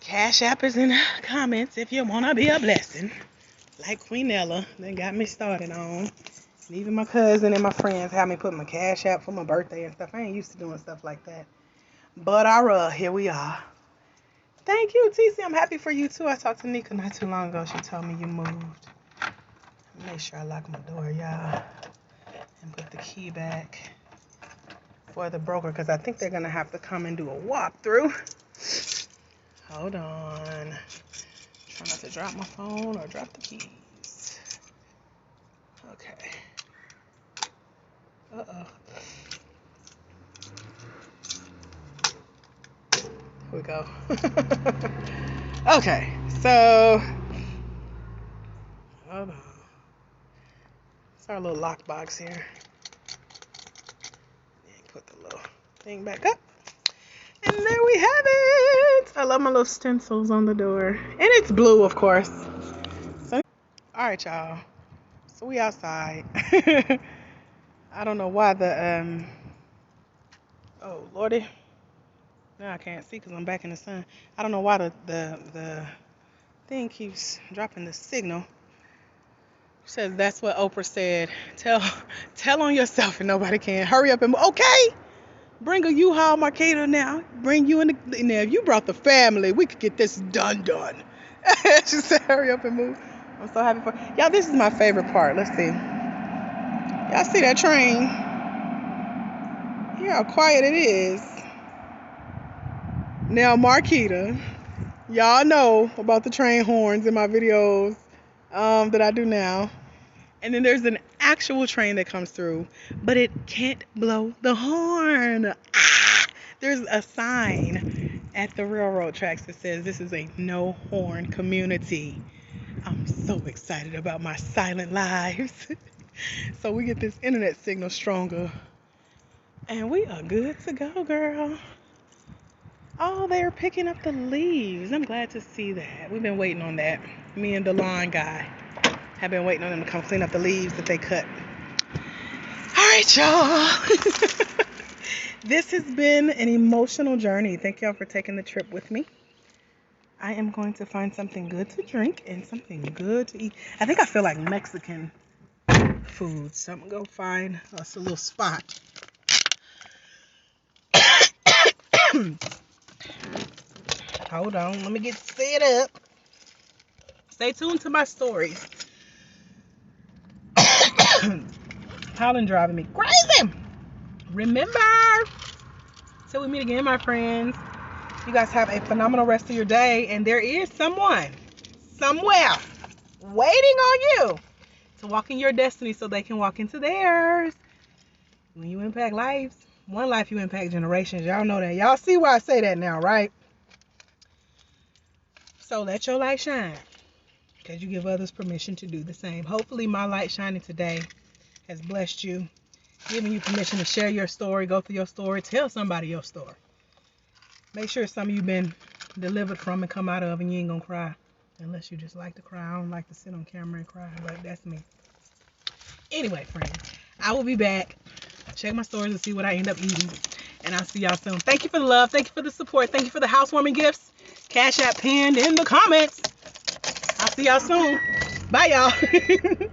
Cash App is in the comments if you want to be a blessing. Like Queen Ella, that got me started on. And even my cousin and my friends had me put my Cash App for my birthday and stuff. I ain't used to doing stuff like that. But here we are. Thank you, TC. I'm happy for you too. I talked to Nika not too long ago. She told me you moved. Make sure I lock my door, y'all. And put the key back for the broker, because I think they're going to have to come and do a walkthrough. Hold on. Try not to drop my phone or drop the keys. Okay. Uh-oh. Here we go. Okay, so hold on. It's our little lock box here. Put the little thing back up. And there we have it. I love my little stencils on the door. And it's blue, of course. So, all right, y'all. So we outside. I don't know why the, oh, Lordy. Now I can't see because I'm back in the sun. I don't know why the thing keeps dropping the signal. Says that's what Oprah said. Tell on yourself and nobody can. Hurry up and move. Okay. Bring a U-Haul, Marquita, now. Bring you in the, now if you brought the family, we could get this done. She said hurry up and move. I'm so happy for y'all. This is my favorite part. Let's see. Y'all see that train? Hear how quiet it is. Now, Marquita, y'all know about the train horns in my videos that I do now. And then there's an actual train that comes through, but it can't blow the horn. There's a sign at the railroad tracks that says this is a no horn community. I'm so excited about my silent lives. So we get this internet signal stronger. And we are good to go, girl. Oh, they're picking up the leaves. I'm glad to see that. We've been waiting on that. Me and the lawn guy have been waiting on them to come clean up the leaves that they cut. All right, y'all. This has been an emotional journey. Thank y'all for taking the trip with me. I am going to find something good to drink and something good to eat. I think I feel like Mexican food, so I'm going to go find us a little spot. Hold on, let me get set up Stay tuned to my stories. Pollen driving me crazy. Remember, till we meet again, my friends, you guys have a phenomenal rest of your day, and there is someone somewhere waiting on you to walk in your destiny so they can walk into theirs. When you impact lives, one life you impact generations. Y'all know that. Y'all see why I say that now, right? So let your light shine, because you give others permission to do the same. Hopefully my light shining today has blessed you, giving you permission to share your story, go through your story, tell somebody your story. Make sure it's something you've been delivered from and come out of, and you ain't gonna cry. Unless you just like to cry. I don't like to sit on camera and cry, but that's me. Anyway, friends, I will be back. Check my stories and see what I end up eating. And I'll see y'all soon. Thank you for the love. Thank you for the support. Thank you for the housewarming gifts. Cash App pinned in the comments. I'll see y'all soon. Bye, y'all.